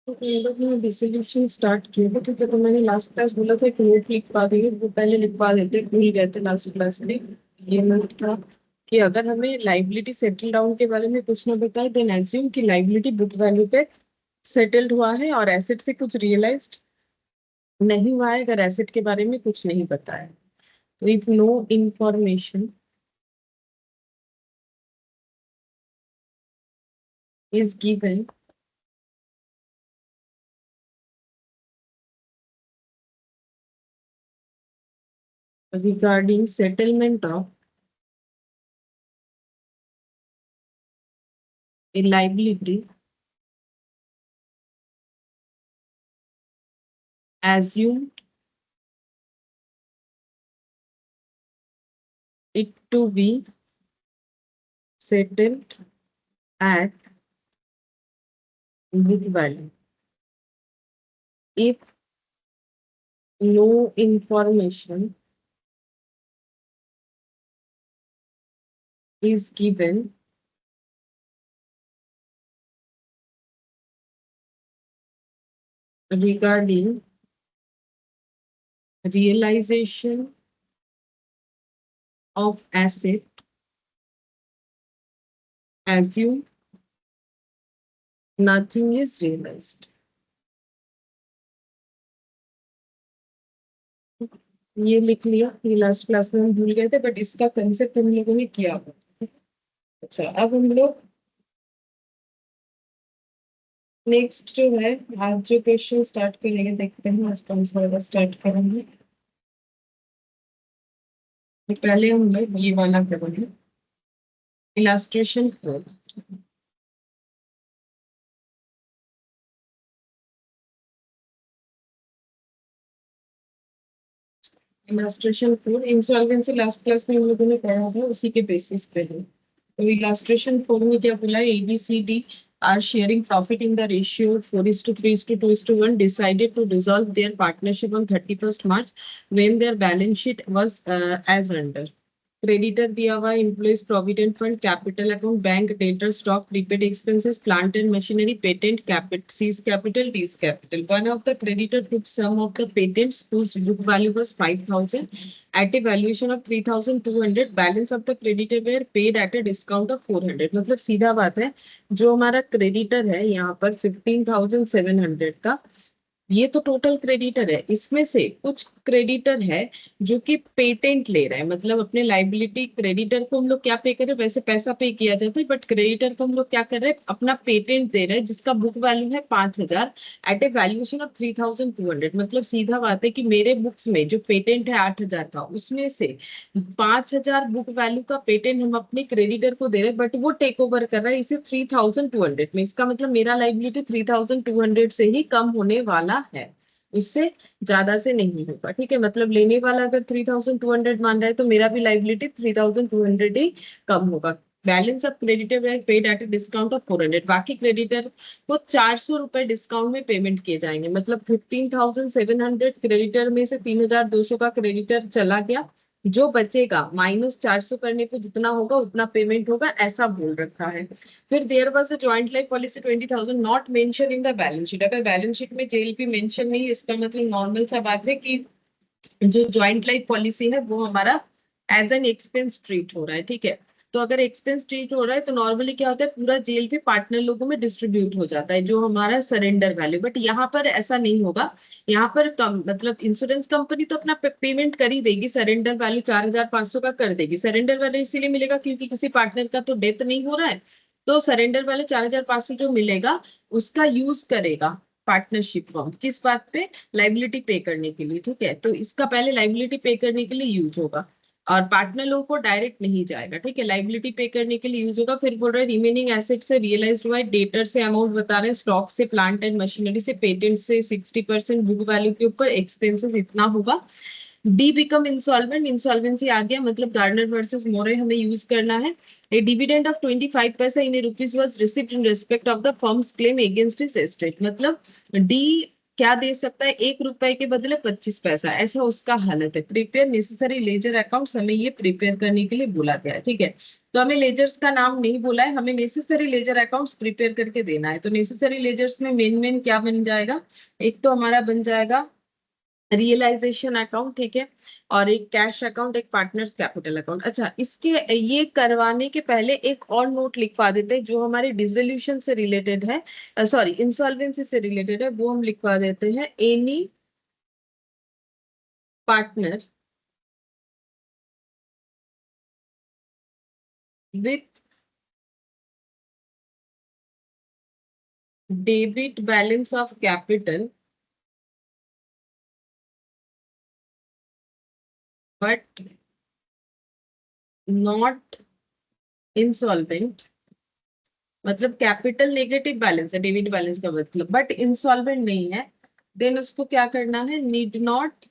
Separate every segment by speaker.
Speaker 1: तो इन लोग ने डिसोल्यूशन स्टार्ट किया था, क्योंकि तो मैंने लास्ट क्लास बोला था कि नोट लिखवा देंगे, वो पहले लिखवा देते, भूल गए थे लास्ट क्लास में। ये नोट था कि अगर हमें लाइबिलिटी सेटल डाउन के बारे में पूछना बताए, देन एज्यूम कि लाइबिलिटी बुक वैल्यू पे सेटल्ड हुआ है और एसेट से कुछ रियलाइज्ड नहीं हुआ है, अगर एसेट के बारे में कुछ नहीं पता है। तो if no information is given regarding settlement of a liability, assume it to be settled at book value. If no information is given regarding realization of asset, assume nothing is realized. ये लिख लिया, ये last class में हम भूल गए थे, but इसका कंसेप्ट हम लोगों ने किया हुआ। अच्छा, अब हम लोग नेक्स्ट जो है, आज जो क्वेश्चन स्टार्ट करेंगे, देखते हैं आज कौन सा वाला स्टार्ट करेंगे। तो पहले हम लोग ये वाला करेंगे, illustration 4। Illustration 4 insolvency last class में हम लोगों ने पढ़ा था, उसी के बेसिस पे है। तो इलास्ट्रेशन 4 में क्या बोला है, ABCD are sharing profit in the ratio 4:3:2:1, decided to dissolve their partnership on 31st March when their balance sheet was as under. Creditor दिया हुआ employees provident fund, capital account, bank, debtor, stock, prepaid expenses, plant and machinery, patent, capital, seize capital, Ds capital. One of the creditor took some of the patents whose book value was 5,000 at a valuation of 3,200. Balance of the creditor were paid at a discount of 400। मतलब सीधा बात है, जो हमारा creditor है यहाँ पर 15,700 का, ये तो टोटल क्रेडिटर है। इसमें से कुछ क्रेडिटर है जो कि पेटेंट ले रहा है, मतलब अपने लाइबिलिटी, क्रेडिटर को हम लोग क्या पे कर रहे हैं, वैसे पैसा पे किया जाता है, बट क्रेडिटर को हम लोग क्या कर रहे हैं, अपना पेटेंट दे रहे हैं, जिसका बुक वैल्यू है 5,000 एट ए वैल्यूएशन ऑफ 3,200। मतलब सीधा बात है कि मेरे बुक्स में जो पेटेंट है 8,000 का, उसमें से 5,000 बुक वैल्यू का पेटेंट हम अपने क्रेडिटर को दे रहे हैं, बट वो टेक ओवर कर रहा है इसे 3,200 में। इसका मतलब मेरा लाइबिलिटी 3,200 से ही कम होने वाला है, उससे ज्यादा से नहीं होगा। ठीक है, मतलब लेने वाला अगर 3,200 मान रहा है, तो मेरा भी लाइबिलिटी 3,200 ही कम होगा। Balance of creditor paid at discount of 400। बाकी क्रेडिटर को 400 रुपए डिस्काउंट में पेमेंट किए जाएंगे, मतलब 15,700 क्रेडिटर में से 3,200 का क्रेडिटर चला गया, जो बचेगा -400 करने पे जितना होगा उतना पेमेंट होगा, ऐसा बोल रखा है। फिर there was a joint life policy 20,000 not mention in the balance sheet. अगर बैलेंस शीट में जेएलपी मेंशन नहीं है, इसका मतलब नॉर्मल सा बात है कि जो ज्वाइंट लाइफ पॉलिसी है वो हमारा एज एन एक्सपेंस ट्रीट हो रहा है। ठीक है, तो अगर एक्सपेंस ट्रीट हो रहा है तो नॉर्मली क्या होता है, पूरा जेल पे पार्टनर लोगों में डिस्ट्रीब्यूट हो जाता है जो हमारा सरेंडर वैल्यू। बट यहाँ पर ऐसा नहीं होगा, यहाँ पर कम, मतलब इंश्योरेंस कंपनी तो अपना पेमेंट कर ही देगी, सरेंडर वैल्यू 4,500 का कर देगी। सरेंडर वैल्यू इसीलिए मिलेगा क्योंकि किसी पार्टनर का तो डेथ नहीं हो रहा है, तो सरेंडर वैल्यू 4,500 जो मिलेगा उसका यूज करेगा पार्टनरशिप फर्म, किस बात पे, लाइबिलिटी पे करने के लिए। ठीक है, तो इसका पहले लाइबिलिटी पे करने के लिए यूज होगा, और पार्टनर लोगों को डायरेक्ट नहीं जाएगा। ठीक है, लाइबिलिटी पे करने के लिए यूज होगा। फिर बोल रहा है रिमेनिंग एसेट से रियलाइज्ड हुआ है, डेटर से अमाउंट बता रहे हैं, स्टॉक से, प्लांट एंड मशीनरी से, पेटेंट से 60%, बुक वैल्यू के ऊपर एक्सपेंसेस इतना होगा। डी बिकम इंसॉल्वेंट, इंसॉल्वेंसी आ गया, मतलब गार्डनर वर्सेस मोरे हमें यूज करना है। A dividend of 25 पैसा in rupees was received in respect of the firm's claim against his estate। मतलब डी क्या दे सकता है, 1 रुपए के बदले 25 पैसा, ऐसा उसका हालत है। प्रिपेयर नेसेसरी लेजर अकाउंट्स, हमें ये प्रिपेयर करने के लिए बोला गया है, ठीक है। तो हमें लेजर्स का नाम नहीं बोला है, हमें नेसेसरी लेजर अकाउंट्स प्रिपेयर करके देना है। तो नेसेसरी लेजर्स में मेन मेन क्या बन जाएगा, एक तो हमारा बन जाएगा रियलाइजेशन अकाउंट, ठीक है, और एक कैश अकाउंट, एक पार्टनर्स कैपिटल अकाउंट। अच्छा, इसके ये करवाने के पहले एक और नोट लिखवा देते हैं जो हमारे डिसोल्यूशन से रिलेटेड है, सॉरी इंसॉल्वेंसी से रिलेटेड है, वो हम लिखवा देते हैं। Any partner with debit balance of capital but not insolvent, मतलब कैपिटल नेगेटिव बैलेंस है, डेबिट बैलेंस का मतलब, बट इंसॉल्वेंट नहीं है, देन उसको क्या करना है, need not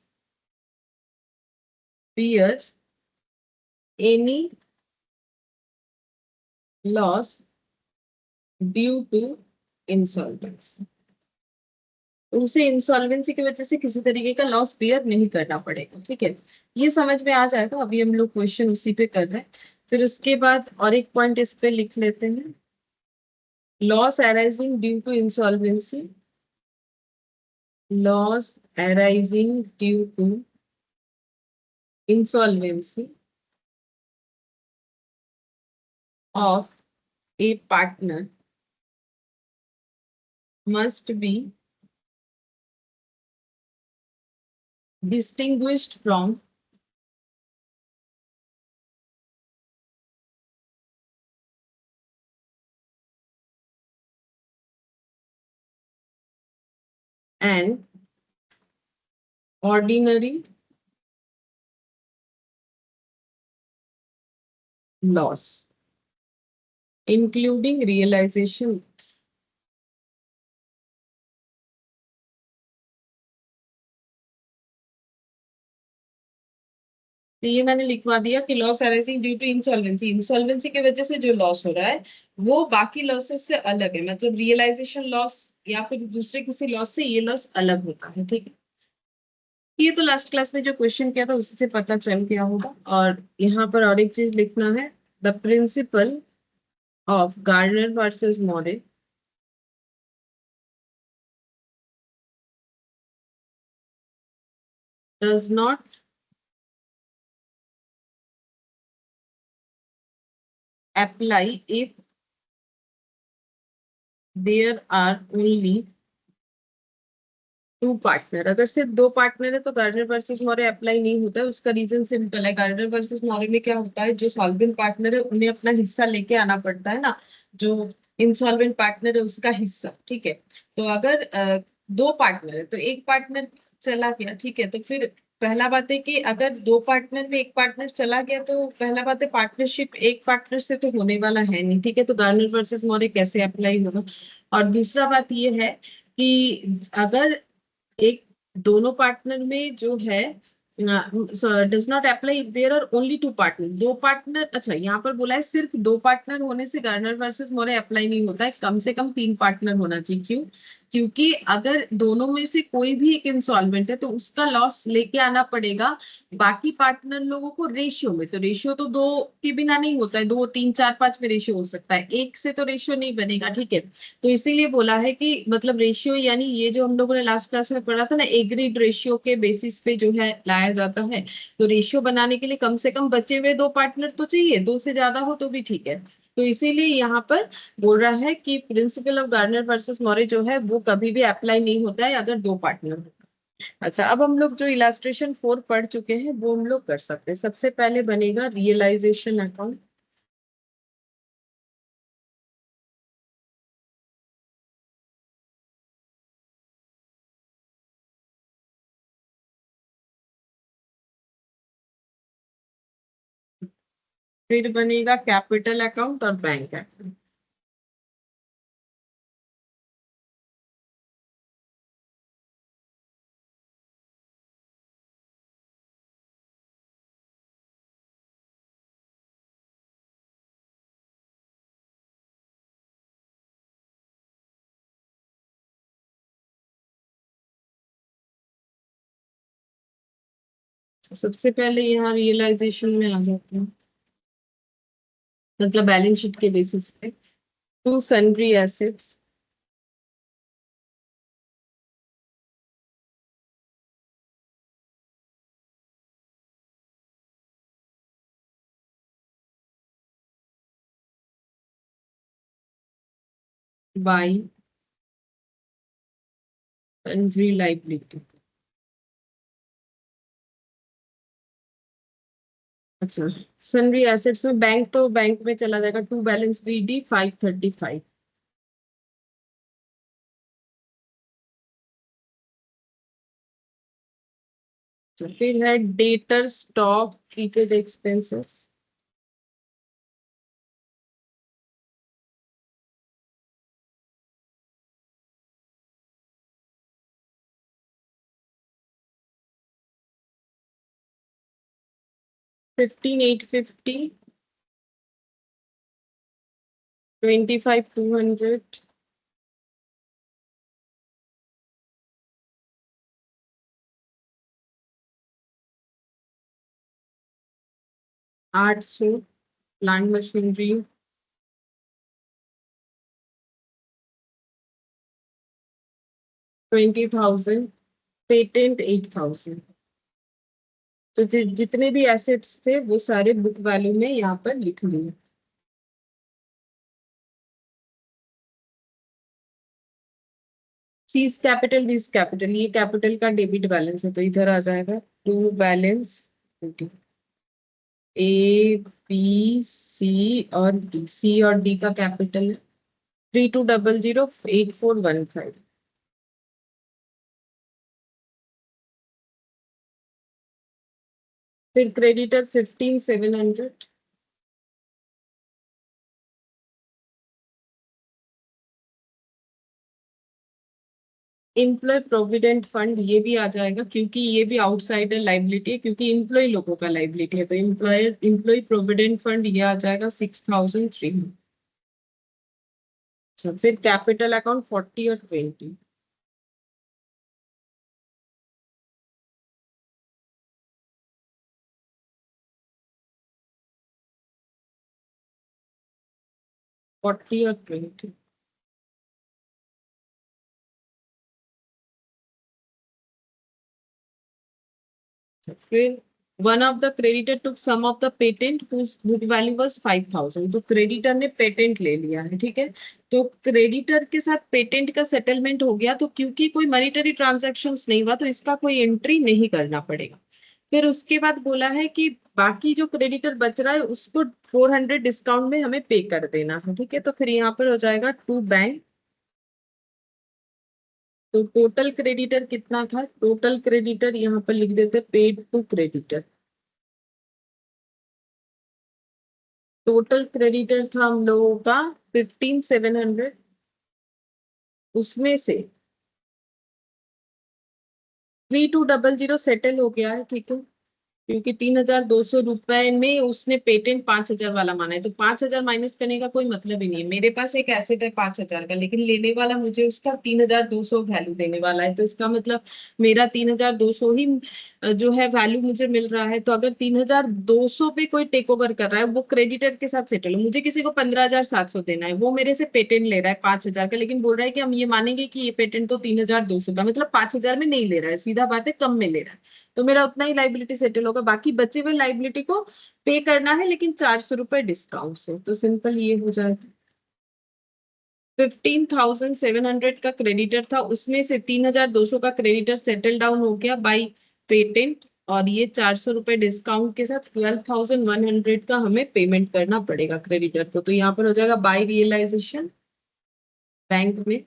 Speaker 1: bear any loss due to insolvency. उसे इंसॉल्वेंसी की वजह से किसी तरीके का लॉस बियर नहीं करना पड़ेगा, ठीक है। ये समझ में आ जाएगा। अभी हम लोग क्वेश्चन उसी पे कर रहे हैं। फिर उसके बाद और एक पॉइंट इस पे लिख लेते हैं, loss arising due to insolvency, loss arising due to insolvency of a partner must be distinguished from an ordinary loss, including realization। तो ये मैंने लिखवा दिया कि loss arising due to insolvency, insolvency की वजह से जो लॉस हो रहा है वो बाकी लॉसेस से अलग है, मतलब रियलाइजेशन लॉस या फिर दूसरे किसी लॉस से ये लॉस अलग होता है, ठीक है। ये तो लास्ट क्लास में जो क्वेश्चन किया था उसी से पता चल गया होगा। और यहाँ पर और एक चीज लिखना है, the principle of Gardner versus Murray does not apply if there are only two partner. अगर सिर्फ दो पार्टनर है तो गार्डनर वर्सेस मॉरे अप्लाई नहीं होता है। उसका रीजन सिंपल है, गार्डनर वर्सेस मॉरे में क्या होता है, जो सॉल्वेंट पार्टनर है उन्हें अपना हिस्सा लेके आना पड़ता है ना, जो इंसॉल्वेंट पार्टनर है उसका हिस्सा, ठीक है। तो अगर दो पार्टनर है तो एक पार्टनर चला गया, ठीक है, तो फिर पहला बात है कि अगर दो पार्टनर में एक पार्टनर चला गया तो पहला बात है पार्टनरशिप एक पार्टनर से तो होने वाला है नहीं, ठीक है। तो गार्डनर वर्सेस मॉरे कैसे अप्लाई होगा। और दूसरा बात ये है कि अगर एक दोनों पार्टनर में जो है does not apply if there are only two partner, दो पार्टनर, अच्छा यहाँ पर बोला है सिर्फ दो पार्टनर होने से गार्डनर वर्सेस मोरे अप्लाई नहीं होता है, कम से कम तीन पार्टनर होना चाहिए। क्यों, क्योंकि अगर दोनों में से कोई भी एक इंसॉल्वेंट है तो उसका लॉस लेके आना पड़ेगा बाकी पार्टनर लोगों को रेशियो में। तो रेशियो तो दो के बिना नहीं होता है, दो तीन चार पांच में रेशियो हो सकता है, एक से तो रेशियो नहीं बनेगा, ठीक है। तो इसीलिए बोला है कि मतलब रेशियो यानी ये जो हम लोगों ने लास्ट क्लास में पढ़ा था ना, एग्रीड रेशियो के बेसिस पे जो है लाया जाता है। तो रेशियो बनाने के लिए कम से कम बचे हुए दो पार्टनर तो चाहिए, दो से ज्यादा हो तो भी ठीक है। तो इसीलिए यहाँ पर बोल रहा है कि प्रिंसिपल ऑफ गार्डनर वर्सेस मॉरे जो है वो कभी भी अप्लाई नहीं होता है अगर दो पार्टनर हो। अच्छा, अब हम लोग जो इलास्ट्रेशन 4 पढ़ चुके हैं वो हम लोग कर सकते हैं। सबसे पहले बनेगा रियलाइजेशन अकाउंट। फिर बनेगा कैपिटल अकाउंट और बैंक अकाउंट। सबसे पहले यहाँ रियलाइजेशन में आ जाते हैं, मतलब बैलेंस शीट के बेसिस पे। To sundry assets, by sundry liability. अच्छा, सन्ड्री एसेट्स में बैंक, तो बैंक में चला जाएगा टू बैलेंस BD 535। फिर है debtor stock treated expenses, 15850, 25200, 800 plant machinery, 20,000, patent 8,000। तो जितने भी एसेट्स थे वो सारे बुक वैल्यू में यहाँ पर लिख लिए। सीज कैपिटल, वीज कैपिटल, ये कैपिटल का डेबिट बैलेंस है तो इधर आ जाएगा to balance A B C और डी। सी और डी का कैपिटल है 32008415। फिर क्रेडिटर 15700, एम्प्लॉय प्रोविडेंट फंड ये भी आ जाएगा क्योंकि ये भी आउटसाइडर लाइबिलिटी है, क्योंकि एम्प्लॉय लोगों का लाइबिलिटी है, तो एम्प्लॉय प्रोविडेंट फंड ये आ जाएगा 6,300। अच्छा, फिर कैपिटल अकाउंट 40 और 20। 40 और 20। फिर one of the creditor took some of the patent whose book value was 5,000। तो क्रेडिटर ने पेटेंट ले लिया है, ठीक है। तो क्रेडिटर के साथ पेटेंट का सेटलमेंट हो गया, तो क्योंकि कोई मॉनिटरी ट्रांजेक्शन नहीं हुआ तो इसका कोई एंट्री नहीं करना पड़ेगा। फिर उसके बाद बोला है कि बाकी जो क्रेडिटर बच रहा है उसको 400 डिस्काउंट में हमें पे कर देना है, ठीक है। तो फिर यहाँ पर हो जाएगा टू बैंक। तो टोटल क्रेडिटर कितना था, टोटल क्रेडिटर यहाँ पर लिख देते paid to creditor. Total creditor था हम लोगों का 15,700, उसमें से 3200 सेटल हो गया है, ठीक है। क्योंकि 3,200 रुपए में उसने पेटेंट 5,000 वाला माना है, तो 5,000 माइनस करने का कोई मतलब ही नहीं है। मेरे पास एक एसेट है 5,000 का, लेकिन लेने वाला मुझे उसका 3,200 वैल्यू देने वाला है, तो इसका मतलब मेरा 3,200 ही जो है वैल्यू मुझे मिल रहा है। तो अगर 3,200 पे कोई टेक ओवर कर रहा है, वो क्रेडिटर के साथ सेटल हो, मुझे किसी को 15,700 देना है, वो मेरे से पेटेंट ले रहा है 5,000 का, लेकिन बोल रहा है कि हम ये मानेंगे कि ये पेटेंट तो 3,200 का, मतलब 5,000 में नहीं ले रहा है, सीधा बात है कम में ले रहा है। तो मेरा उतना ही लाइबिलिटी सेटल होगा, बाकी बचे हुए लाइबिलिटी को पे करना है, लेकिन 400 रुपए डिस्काउंट से। तो सिंपल ये हो जाएगा। 15,700 का क्रेडिटर था, उसमें से 3,200 का क्रेडिटर सेटल डाउन हो गया बाई पेटेंट, और ये 400 रुपए डिस्काउंट के साथ 12,100 का हमें पेमेंट करना पड़ेगा क्रेडिटर को। तो यहाँ पर हो जाएगा बाई रियलाइजेशन बैंक में।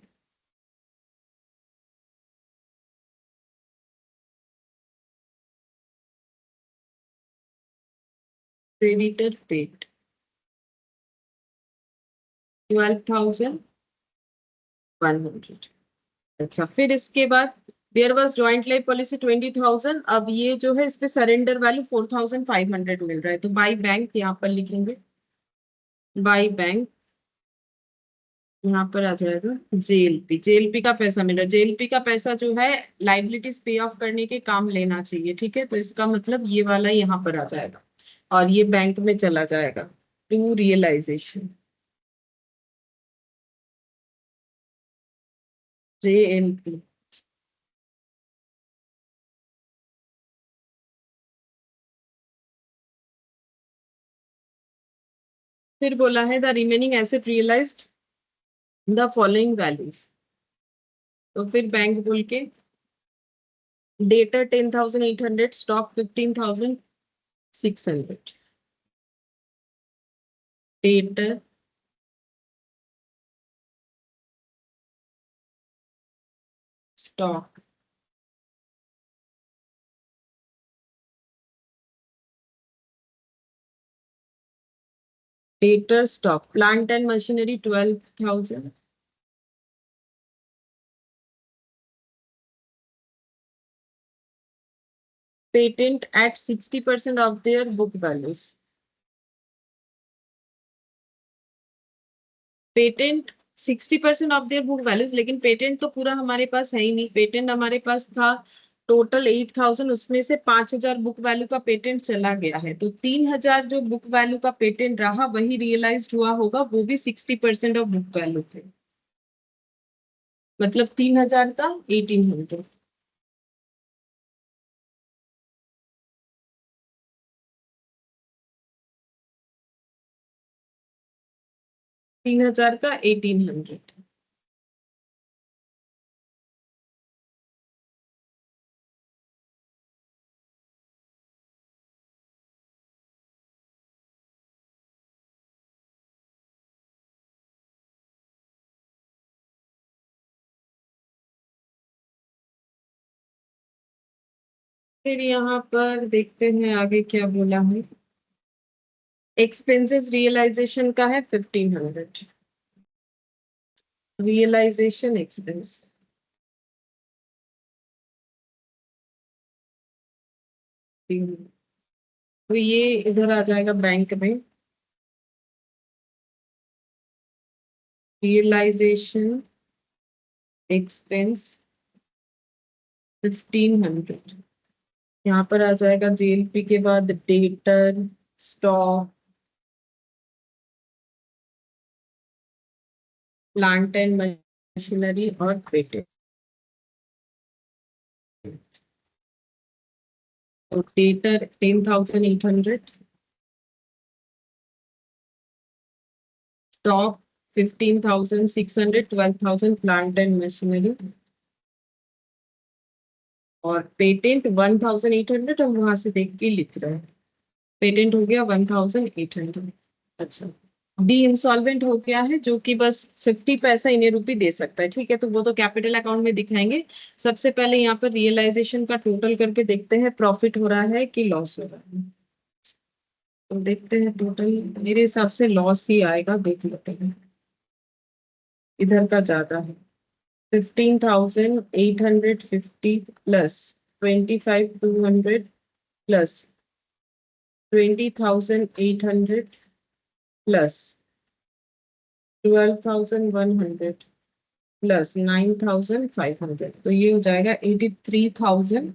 Speaker 1: Creditor paid 12,100। अच्छा, फिर इसके बाद there was joint life policy 20,000। अब ये जो है इस पे सरेंडर वैल्यू 4,500 मिल रहा है, तो बाई बैंक यहाँ पर लिखेंगे, बाई बैंक यहाँ पर आ जाएगा जेएलपी। जेएलपी का पैसा मिल रहा है। जेएलपी का पैसा जो है लाइबिलिटीज पे ऑफ करने के काम लेना चाहिए, ठीक है। तो इसका मतलब ये वाला यहाँ पर आ जाएगा और ये बैंक में चला जाएगा टू रियलाइजेशन। जेएलपी। फिर बोला है the remaining asset realised the following values. तो फिर बैंक बोल के debtor 10,800, stock 15,600। Debtor stock debtor stock plant and machinery 12,000। Patent at 60% of their book values. Patent 60% of their book values, लेकिन patent तो पूरा हमारे पास है ही नहीं। पेटेंट हमारे पास था टोटल 8,000, उसमें से 5,000 बुक वैल्यू का पेटेंट चला गया है। तो 3,000 जो बुक वैल्यू का पेटेंट रहा वही रियलाइज हुआ होगा, वो भी 60% ऑफ बुक वैल्यू पे। मतलब 3,000 का 1,800। 3,000 का 1,800। फिर यहाँ पर देखते हैं आगे क्या बोला है। एक्सपेंसेस रियलाइजेशन का है 1,500। Realisation expense. तो ये इधर आ जाएगा बैंक में। Realisation expense 1,500। यहाँ पर आ जाएगा जेएलपी के बाद debtor stock plant and machinery और पेटेंट। तो debtor 10,800, stock 15,600, 12,000 plant and machinery और पेटेंट 1,800। हम वहां से देख के लिख रहे हैं। पेटेंट हो गया 1,800। अच्छा, डी इंसॉल्वेंट हो गया है जो कि बस 50 पैसा इन्हें रुपी दे सकता है, ठीक है। तो वो तो कैपिटल अकाउंट में दिखाएंगे। सबसे पहले यहाँ पर रियलाइजेशन का टोटल करके देखते हैं प्रॉफिट हो रहा है कि लॉस हो रहा है। तो देखते हैं टोटल। मेरे हिसाब से लॉस ही आएगा, देख लेते हैं। इधर का ज्यादा है। 15,850 प्लस 25,200 प्लस 20,800 प्लस 12,100 प्लस 9,500। तो ये हो जाएगा 83,000।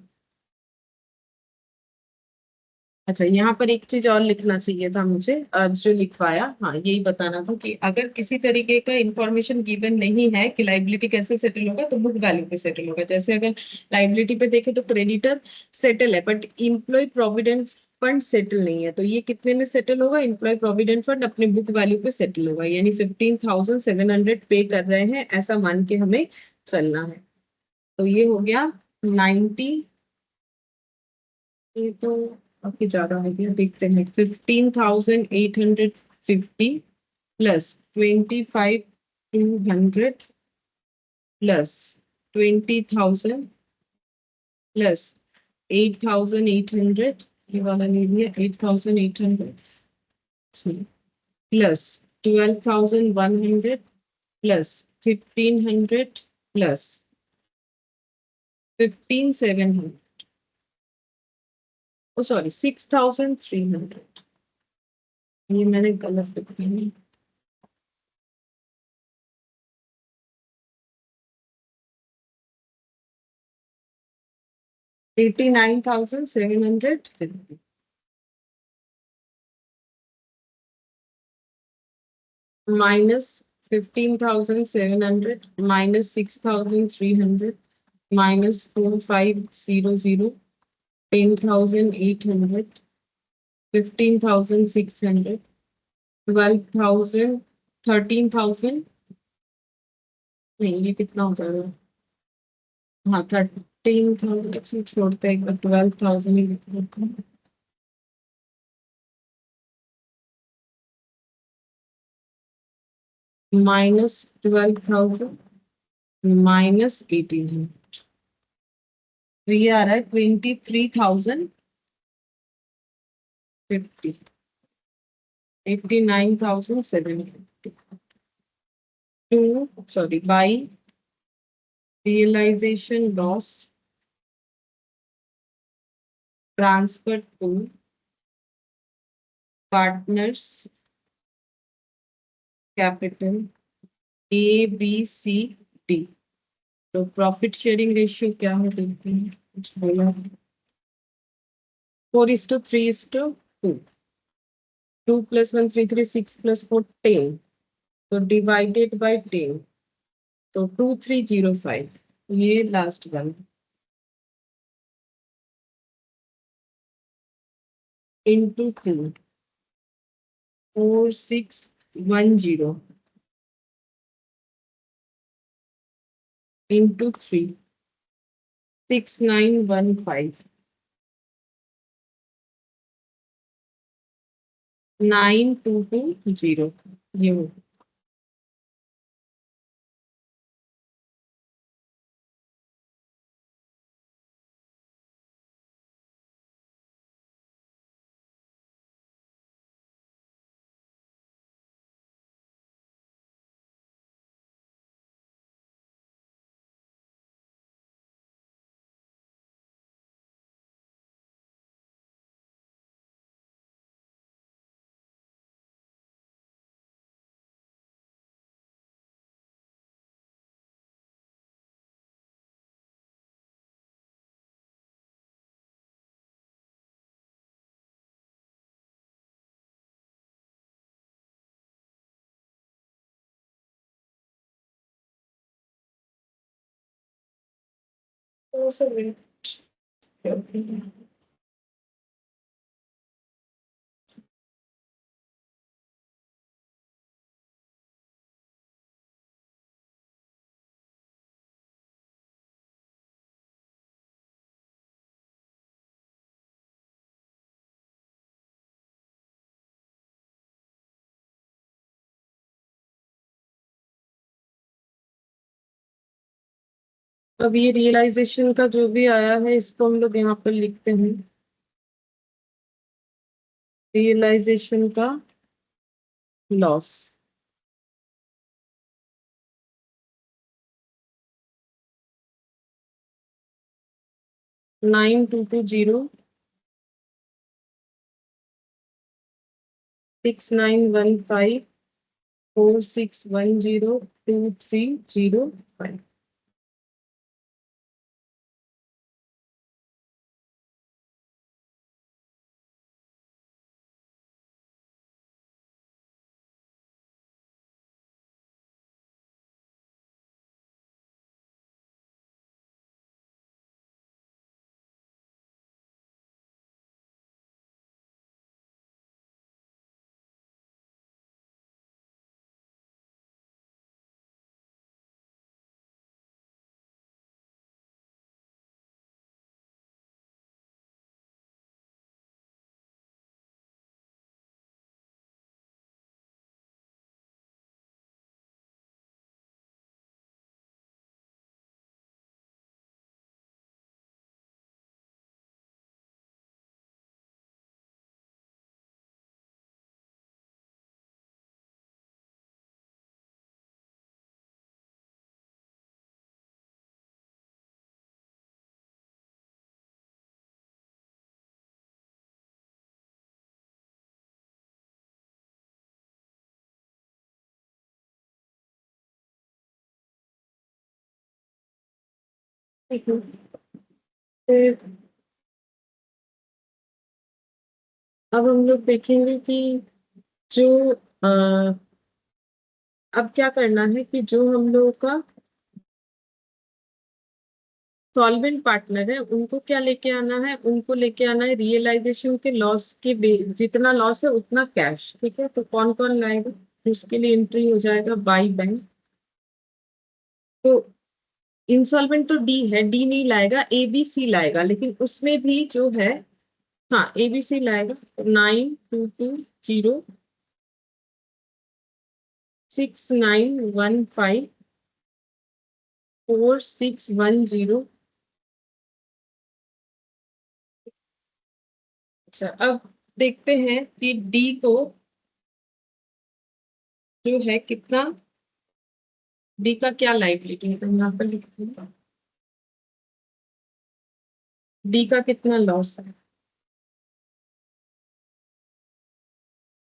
Speaker 1: अच्छा, यहाँ पर एक चीज और लिखना चाहिए था मुझे, जो लिखवाया, हाँ यही बताना था कि अगर किसी तरीके का इंफॉर्मेशन गिवन नहीं है कि लाइबिलिटी कैसे सेटल होगा, तो बुक वैल्यू पे सेटल होगा। जैसे अगर लाइबिलिटी पे देखे तो क्रेडिटर सेटल है but employ provident fund settle नहीं है। तो ये कितने में सेटल होगा? इम्प्लॉय प्रोविडेंट फंड अपने बुक वैल्यू पे सेटल होगा, यानी 15,700 पे कर रहे हैं ऐसा मान के हमें चलना है। तो ये हो गया 90। ये तो काफी ज्यादा हो गया, देखते हैं। 15,850 प्लस 25,200 प्लस 20,000 प्लस 8,800। ये वाला ले लिया 8,800 प्लस 12,100 प्लस 1,500 प्लस 15,700, ओ सॉरी 6,300। ये मैंने गलत लिख दिया। 89,750 minus 15,700 minus 6,300 minus 4,500 10,800 15,600 12,000 13,000 नहीं ये कितना हो जाएगा हाँ 13,000 छोड़ते हैं एक बार 12,000 ही लिख देते हैं minus 12,000 minus 1,800 तो ये आ रहा है 23,050 89,750 to sorry by realization loss transferred to partners capital A B C D तो प्रॉफिट शेयरिंग रेशियो क्या है देखते हैं कुछ बोला 4:3:2 2 plus 1 3 3 6 plus 4 10 तो डिवाइडेड बाय 10 तो 2305 ये लास्ट वन into 2 4610 into 3 6915 9220 ये हो also wait. अब ये रियलाइजेशन का जो भी आया है इसको हम लोग यहाँ पर लिखते हैं रियलाइजेशन का लॉस 9220 6915 4610 2305 ठीक है फिर अब हम लोग देखेंगे कि जो अब क्या करना है कि जो हम लोगों का सॉल्वेंट पार्टनर है उनको क्या लेके आना है, उनको लेके आना है रियलाइजेशन के लॉस के जितना लॉस है उतना कैश। ठीक है, तो कौन कौन लाएगा, उसके लिए एंट्री हो जाएगा बाई बैंक। तो इंसॉल्वेंट तो डी है, डी नहीं लाएगा, एबीसी लाएगा, लेकिन उसमें भी जो है, हाँ एबीसी लाएगा। 9220 6915 4610। अच्छा, अब देखते हैं कि डी को जो है कितना, डी का क्या लाइबिलिटी है, तो यहाँ पर लिखते हैं डी का कितना लॉस है।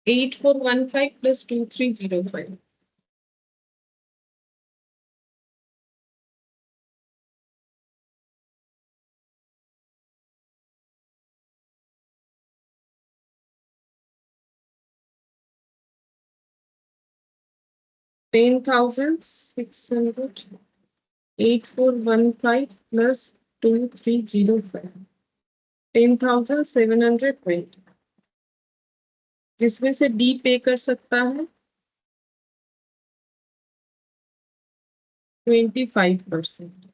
Speaker 1: 8415 प्लस 2305। 10,600। 8415 प्लस 2305। 10,720, जिसमें से डी पे कर सकता है 25%।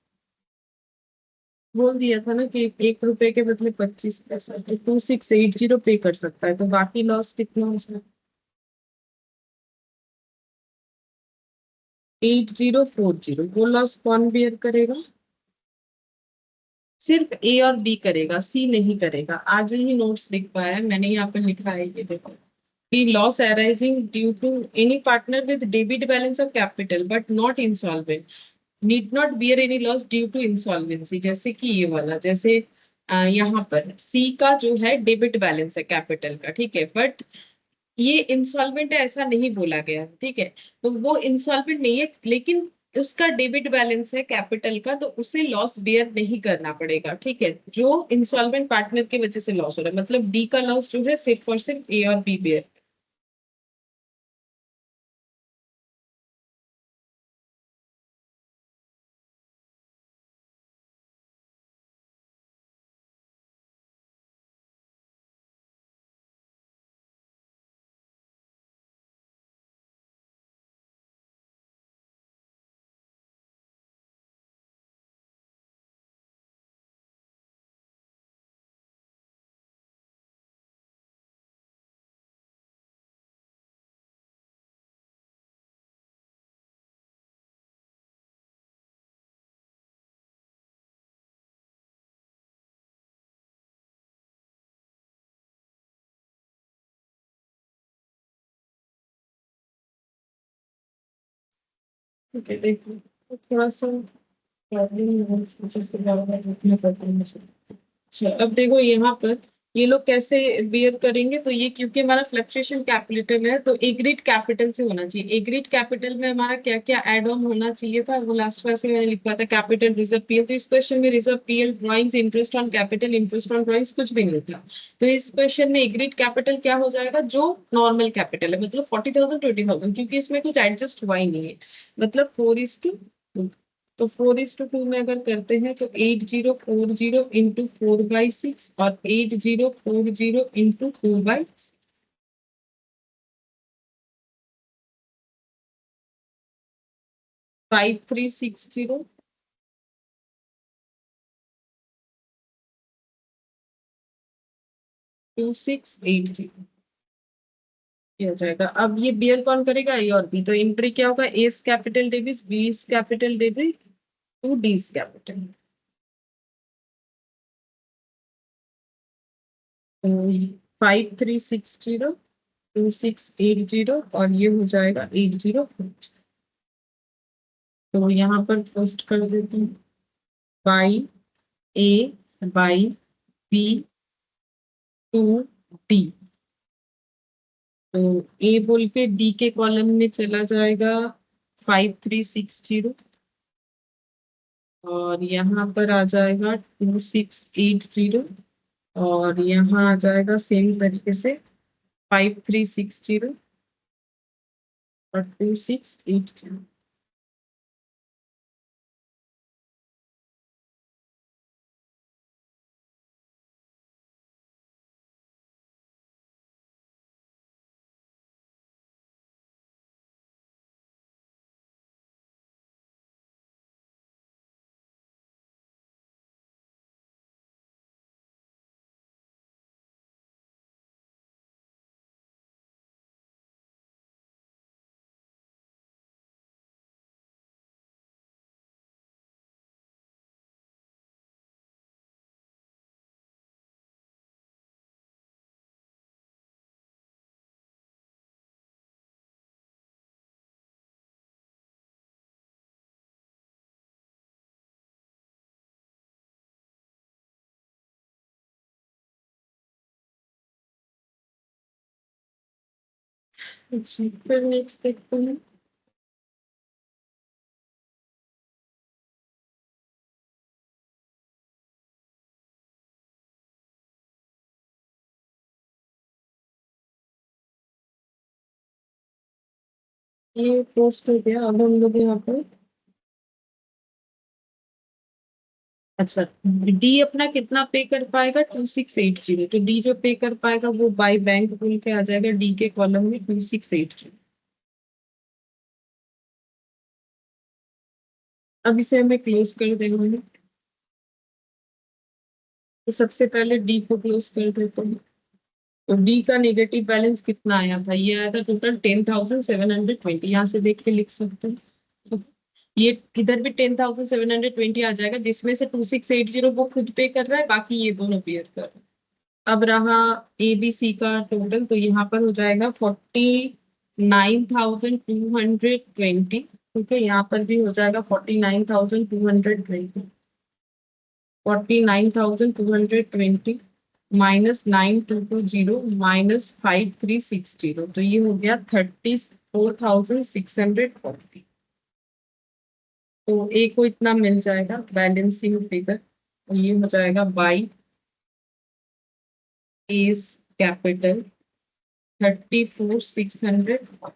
Speaker 1: बोल दिया था ना कि 1 रुपए के बदले 25 पैसा, तो 2680 पे कर सकता है। तो बाकी लॉस कितना उसमें, 8040। वो लॉस कौन बियर करेगा, सिर्फ ए और बी करेगा, सी नहीं करेगा। आज ही नोट्स लिख पाया है मैंने, यहाँ पर लिखा है ये देखो, कि loss arising due to any partner with debit balance of capital but not insolvent need not bear any loss due to insolvency. जैसे कि ये वाला, जैसे यहाँ पर सी का जो है डेबिट बैलेंस है कैपिटल का, ठीक है, बट ये इंसॉल्वेंट है ऐसा नहीं बोला गया, ठीक है। तो वो इंसॉल्वेंट नहीं है, लेकिन उसका डेबिट बैलेंस है कैपिटल का, तो उसे लॉस बेयर नहीं करना पड़ेगा, ठीक है, जो इंसॉल्वेंट पार्टनर की वजह से लॉस हो रहा है। मतलब डी का लॉस जो है सिर्फ और सिर्फ ए और बी बेयर। ठीक है, देखो थोड़ा सा प्रॉब्लम है इस वजह से बार-बार रुकना पड़ता है मुझे। अच्छा, अब देखो यहाँ पर ये लोग कैसे बेयर करेंगे, तो ये क्योंकि हमारा फ्लक्चुएशन कैपिटल है तो एग्रीड कैपिटल से होना चाहिए। एग्रीड कैपिटल में हमारा क्या क्या एड ऑन होना चाहिए था, वो लास्ट क्लास में मैंने लिखा था, कैपिटल रिजर्व पीएल। तो इस क्वेश्चन में reserve PL drawings interest on capital interest on drawings कुछ भी नहीं था। तो इस क्वेश्चन में एग्रीड कैपिटल क्या हो जाएगा, जो नॉर्मल कैपिटल है, मतलब 40,000 20,000, क्योंकि इसमें कुछ एडजस्ट हुआ ही नहीं है, मतलब 4:2। तो 4:2 में अगर करते हैं तो 8040 इंटू 4/6 और 8040 इंटू 2/6। 5360 2680 किया जाएगा। अब ये बियर कौन करेगा, ए और बी। तो एंट्री क्या होगा, S capital debit B capital debit to D capital. तो 5360 2680 और ये हो जाएगा 80। तो यहाँ पर पोस्ट कर देती हूँ, by A by B to D. तो ए बोल के डी के कॉलम में चला जाएगा 5360, और यहाँ पर आ जाएगा 2680। और यहाँ आ जाएगा सेम तरीके से 5360 और 2680। अच्छा, फिर नेक्स्ट देखते हैं। ये पोस्ट हो गया। अब हम लोग यहाँ पर, अच्छा, डी अपना कितना पे कर पाएगा? 2680। तो डी जो पे कर पाएगा वो बाय बैंक बोल के आ जाएगा डी के कॉलम में 2680। अब इसे हमें क्लोज कर देंगे। तो सबसे पहले डी को क्लोज कर देते हैं। तो डी का नेगेटिव बैलेंस कितना आया था? ये आया था टोटल 10,720। यहाँ से देख के लिख सकते हैं। तो ये इधर भी 10,720 आ जाएगा, जिसमें से 2680 वो खुद पे कर रहा है, बाकी ये दोनों पेयर कर रहे हैं। अब रहा ए बी सी का टोटल, तो यहाँ पर हो जाएगा 49,220। ठीक है, यहाँ पर भी हो जाएगा 49,220। 49,220 -9220 -5360, तो ये हो गया 34,640। तो ए को इतना मिल जाएगा बैलेंसिंग फिगर। तो ये हो जाएगा बाई एस कैपिटल 34,600।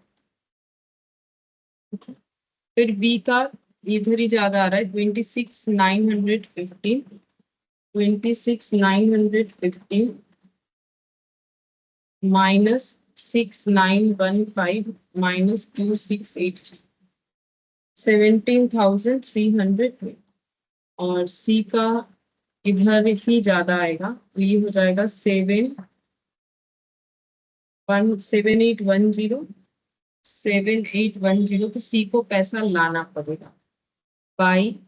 Speaker 1: फिर बी का इधर ही ज्यादा आ रहा है, 26,915। 26,915 -6,915 -2,680, 17,300। और सी का इधर ही ज्यादा आएगा, तो ये हो जाएगा 7810। तो सी को पैसा लाना पड़ेगा by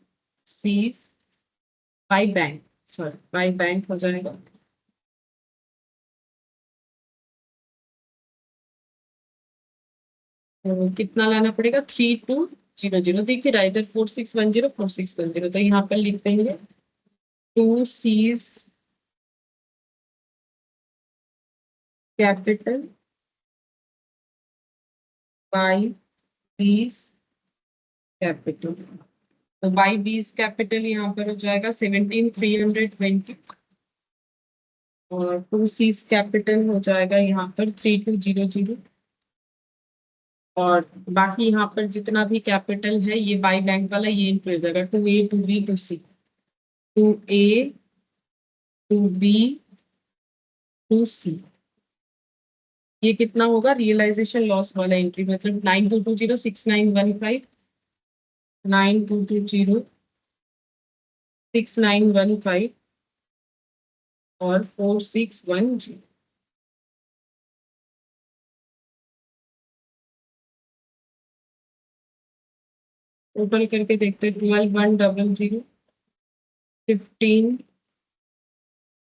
Speaker 1: C, by bank, sorry by bank हो जाएगा। तो कितना लाना पड़ेगा? 3200। देखिए रहा है इधर 4610 4610, तो यहाँ पर लिख देंगे to C's capital by B's capital. तो बाई बीस कैपिटल यहाँ पर हो जाएगा 17,320। और टू सीज कैपिटल हो जाएगा यहाँ पर 3200। और बाकी यहाँ पर जितना भी कैपिटल है ये बाई बैंक वाला ये इंक्लूड हो जाएगा। Two A two B two C, two A two B two C. ये कितना होगा रियलाइजेशन लॉस वाला एंट्री, मतलब 9220 6915, 9220 6915 और 4610। टोटल करके देखते हैं। 12,100, 15,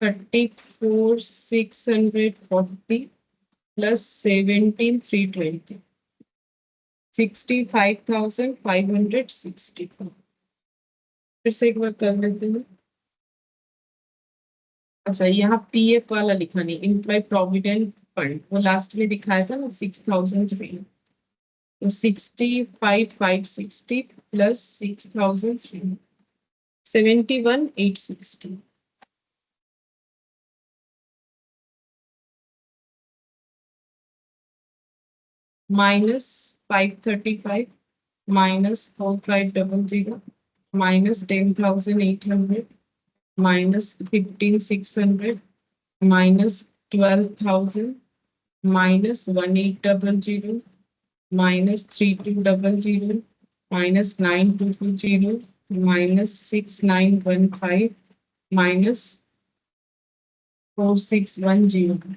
Speaker 1: 34,640 प्लस 17,320, 65,560। फिर से एक बार कर लेते हैं। अच्छा, यहाँ पीएफ वाला लिखा नहीं, इम्प्लॉय प्रोविडेंट फंड, वो लास्ट में दिखाया था ना 6,003। तो 65,560 plus 6,003, 71,860। minus 535 minus 4500 minus 10,800 minus 15,600 minus 12,000 minus 1800 minus 3200 minus 9220 minus 6915 minus 4610।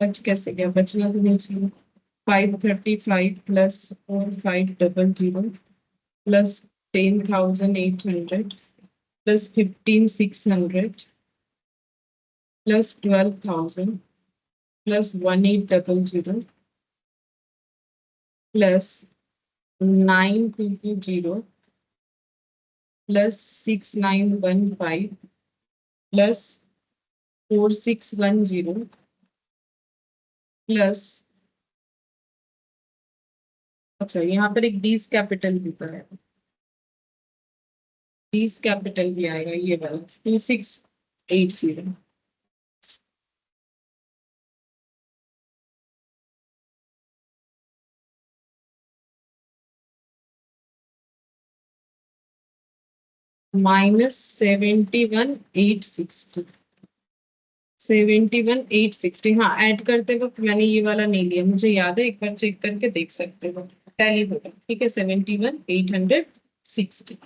Speaker 1: बच कैसे गया? बचना तो नहीं चाहिए। 535 plus 4500 plus 10,800 plus 15,600 plus 12,000 plus 1800 plus 9220 plus 6915 plus 4610 plus, अच्छा यहाँ पर एक डीज कैपिटल भी तो है, डीज कैपिटल भी आएगा ये वाला 2680। माइनस 71,860, 71,860। हाँ, ऐड करते वक्त मैंने ये वाला नहीं लिया, मुझे याद है, एक बार चेक करके देख सकते हो, टैली होगा। ठीक है, 71,860।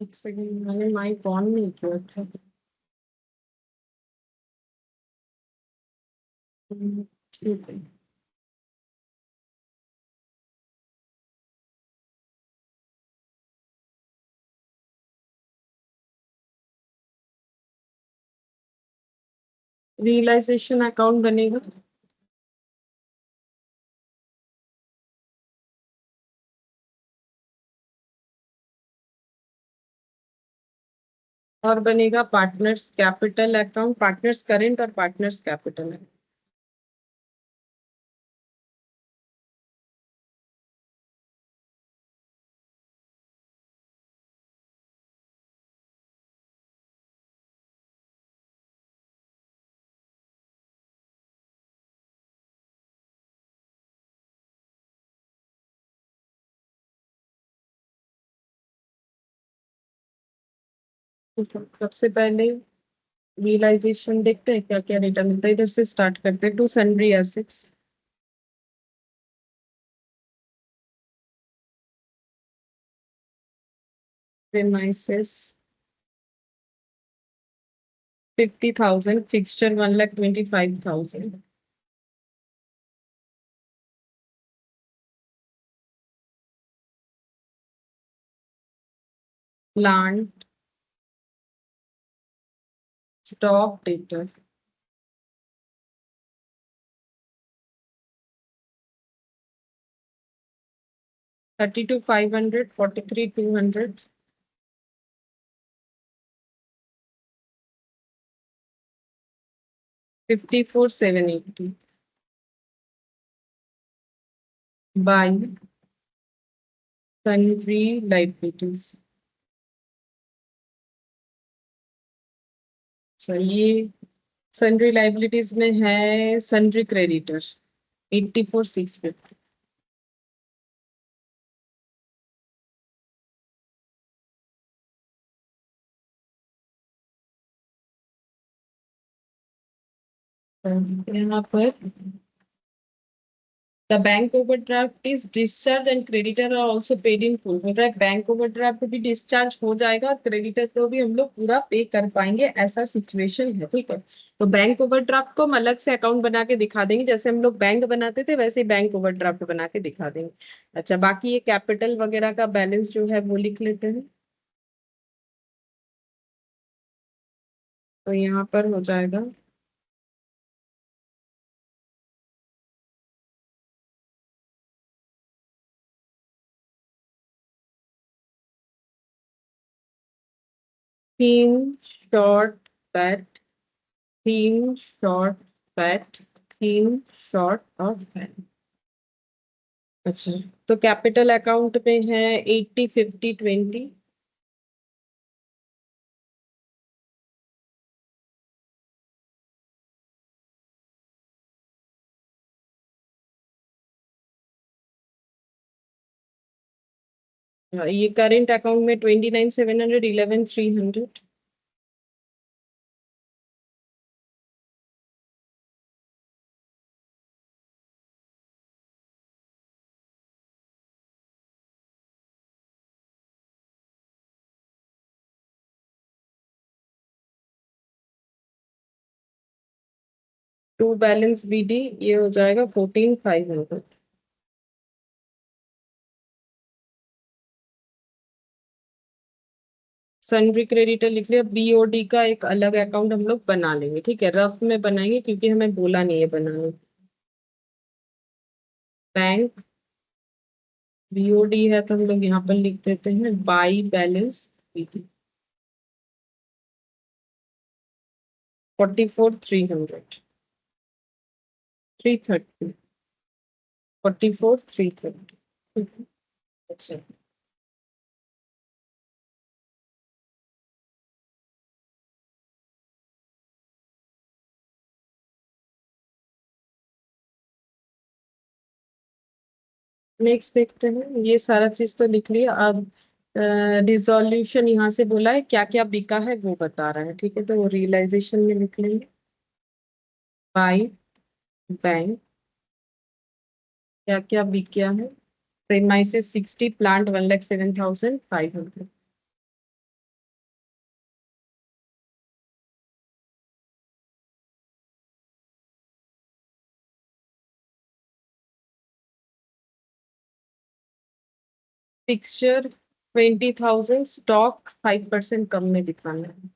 Speaker 1: एक सेकंड, मैंने माइक ऑन नहीं किया था। ठीक है। रियलाइजेशन अकाउंट बनेगा। और बनेगा partners capital account, partners current और पार्टनर्स कैपिटल। सबसे पहले रियलाइजेशन देखते हैं क्या क्या डेटा मिलता है, इधर से स्टार्ट करते हैं। To sundry assets, premises 50,000, fixture 1,25,000, plant, stock debtor 32,500, 43,200, 54,780 by sundry liabilities. ये सन्ड्री लाइबिलिटीज में है सन्ड्री क्रेडिटर 84,650। यहाँ पर the bank overdraft is discharge and creditor are also paid in full. बोल रहा है बैंक ओवरड्राफ्ट भी डिस्चार्ज हो जाएगा और क्रेडिटर को भी हम लोग पूरा पे कर पाएंगे, ऐसा सिचुएशन है। ठीक है, तो बैंक ओवरड्राफ्ट को हम अलग से अकाउंट बना के दिखा देंगे, जैसे हम लोग बैंक बनाते थे वैसे ही बैंक ओवरड्राफ्ट बना के दिखा देंगे। अच्छा, बाकी ये कैपिटल वगैरह का बैलेंस जो है वो लिख लेते हैं। तो यहाँ पर हो जाएगा थीन शॉर्ट फैट, थीन शॉर्ट फैट, थीन शॉर्ट और फैट। अच्छा, तो कैपिटल अकाउंट में है 80, 50, 20। ये करेंट अकाउंट में 29,700, 11,300। टू बैलेंस बीडी ये हो जाएगा 14,500। सन्ड्री क्रेडिटर लिख लिया। बीओडी का एक अलग अकाउंट हम लोग बना लेंगे, ठीक है, रफ में बनाएंगे क्योंकि हमें बोला नहीं है बनाने। बैंक बीओडी है तो हम लोग यहाँ पर लिख देते हैं बाई बैलेंस बीडी 44,300, 330, 44,330। अच्छा, नेक्स्ट देखते हैं। ये सारा चीज तो लिख लिया। अब रिजोल्यूशन यहाँ से बोला है क्या क्या बिका है वो बता रहा है, ठीक है, तो वो रियलाइजेशन में लिख लेंगे। बाई बैंक क्या क्या बिक गया है। प्रेमाइसेस 60, प्लांट 1,07,500, फिक्सचर 20,000, स्टॉक 5% कम में दिखाना है।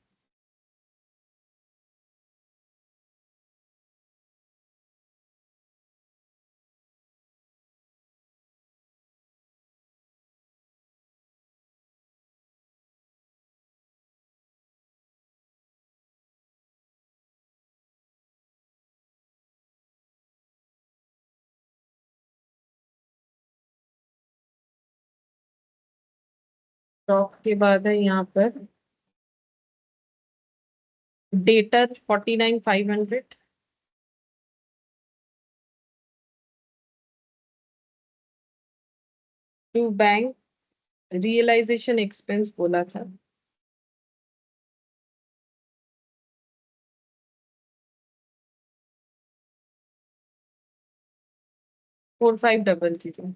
Speaker 1: स्टॉक के बाद है यहाँ पर debtor 49,500, to bank realisation expense बोला था, फोर फाइव डबल जीरो।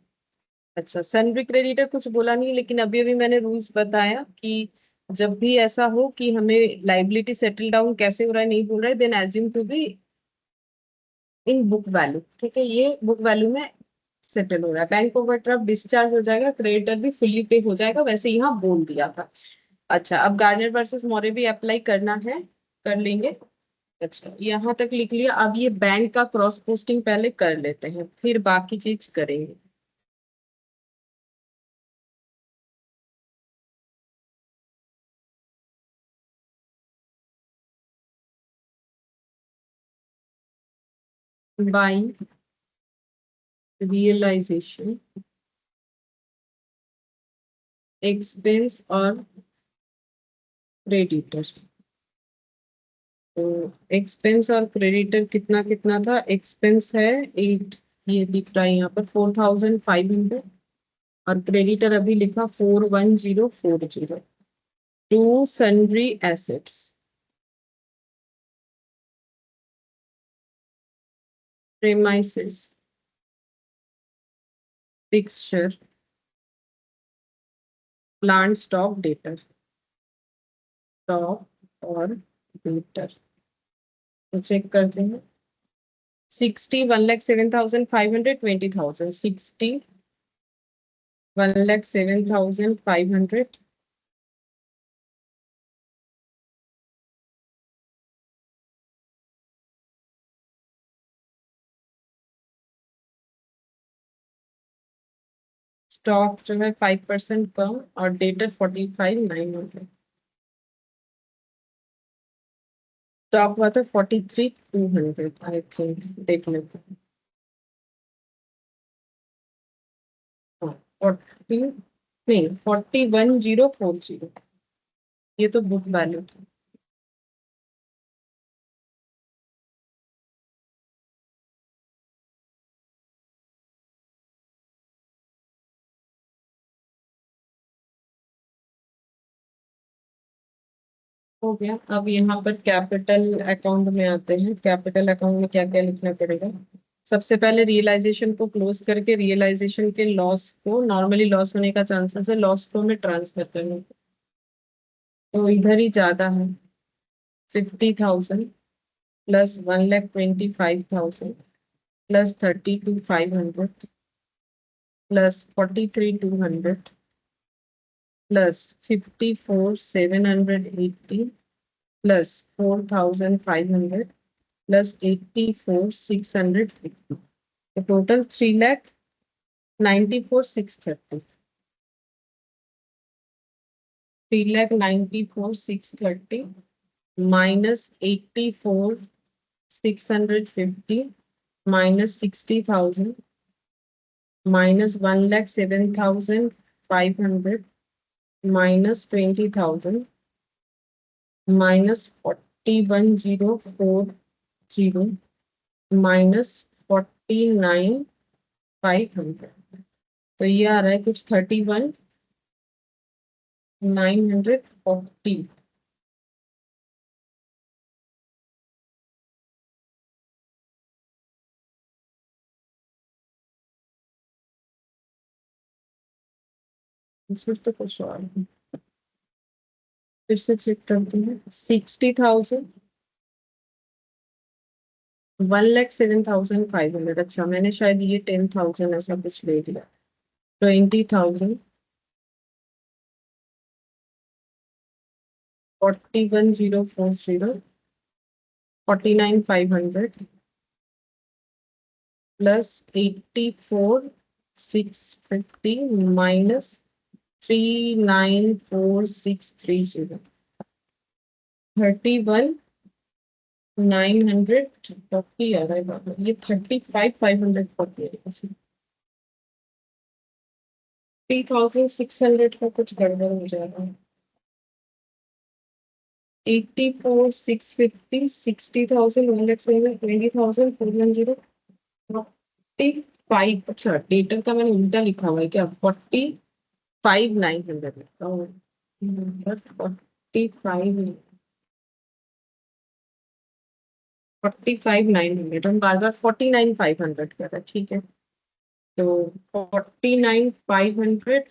Speaker 1: अच्छा, सन्ड्री क्रेडिटर कुछ बोला नहीं, लेकिन अभी अभी मैंने रूल्स बताया कि जब भी ऐसा हो कि हमें लाइबिलिटी सेटल डाउन कैसे हो रहा है नहीं बोल रहा है, then assume to be in book value. ठीक है, ये बुक वैल्यू में सेटल हो रहा है। बैंक ओवरड्राफ्ट डिस्चार्ज हो जाएगा, क्रेडिटर भी फुली पे हो जाएगा, वैसे यहाँ बोल दिया था। अच्छा, अब गार्नियर वर्सेस मोरे भी अप्लाई करना है, कर लेंगे। अच्छा, यहाँ तक लिख लिया। अब ये बैंक का क्रॉस पोस्टिंग पहले कर लेते हैं, फिर बाकी चीज करेंगे। बाइंग रियलाइजेशन एक्सपेंस और क्रेडिटर। तो एक्सपेंस और क्रेडिटर कितना कितना था? एक्सपेंस है 8, ये दिख रहा है यहाँ पर 4,500, और क्रेडिटर अभी लिखा 41040। To sundry assets, premises, fixture, plant stock, debtor. Stock और डेटर तो चेक करते हैं। 60, 1,07,500, 20,000, 60, 1,07,500, स्टॉक जो है 5% कम, और डेटर 45,900। स्टॉक हुआ था 43,200 आई थिंक, देख लेते हैं। हाँ, 40, नहीं 41,040, ये तो बुक वैल्यू था। हो गया। अब यहाँ पर कैपिटल अकाउंट में आते हैं। कैपिटल अकाउंट में क्या क्या लिखना पड़ेगा? सबसे पहले रियलाइजेशन को क्लोज करके रियलाइजेशन के लॉस को, नॉर्मली लॉस होने का चांसेस है, लॉस को में ट्रांसफर करना। तो इधर ही ज्यादा है, 50,000 plus 1,25,000 plus 32,500 plus 43,200 plus 54,780 plus 4,500 plus 84,650। Total 3,94,630। 3,94,630 minus 84,650 minus 60,000 minus 1,07,500 minus 20,000 minus 41,040 minus 49,500। तो ये आ रहा है कुछ 31,940। इसमें तो कुछ और है। फिर से चेक करते हैं। 60,000, 1,07,500। अच्छा, मैंने शायद ये 10,000 ऐसा कुछ ले लिया। 20,000 41,040, 49,500 plus 84,650 minus 39,4630, 31,940 आ रहा है बाबा, ये 35,540 है। 3,600 का कुछ गड़बड़ हो जा रहा है। 84,650, 60,000, 20,000, 45। अच्छा, डेटा का मैंने उल्टा लिखा हुआ है क्या? 45,900 लिखा हुआ है। 45,900, हम बार बार 49,500 कर रहे हैं, ठीक है। तो 49,500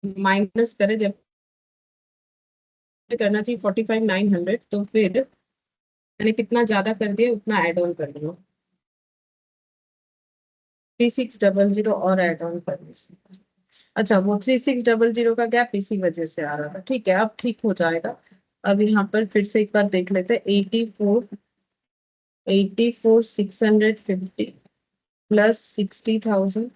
Speaker 1: माइनस करें, जब करना चाहिए 45,900, तो फिर मैंने कितना ज्यादा कर दिया उतना ऐड ऑन कर दूंगा। 3600 और ऐड ऑन करने से, अच्छा वो 3600 का गैप इसी वजह से आ रहा था, ठीक है, अब ठीक हो जाएगा। अब यहाँ पर फिर से एक बार देख लेते हैं। 84,650 plus 60,000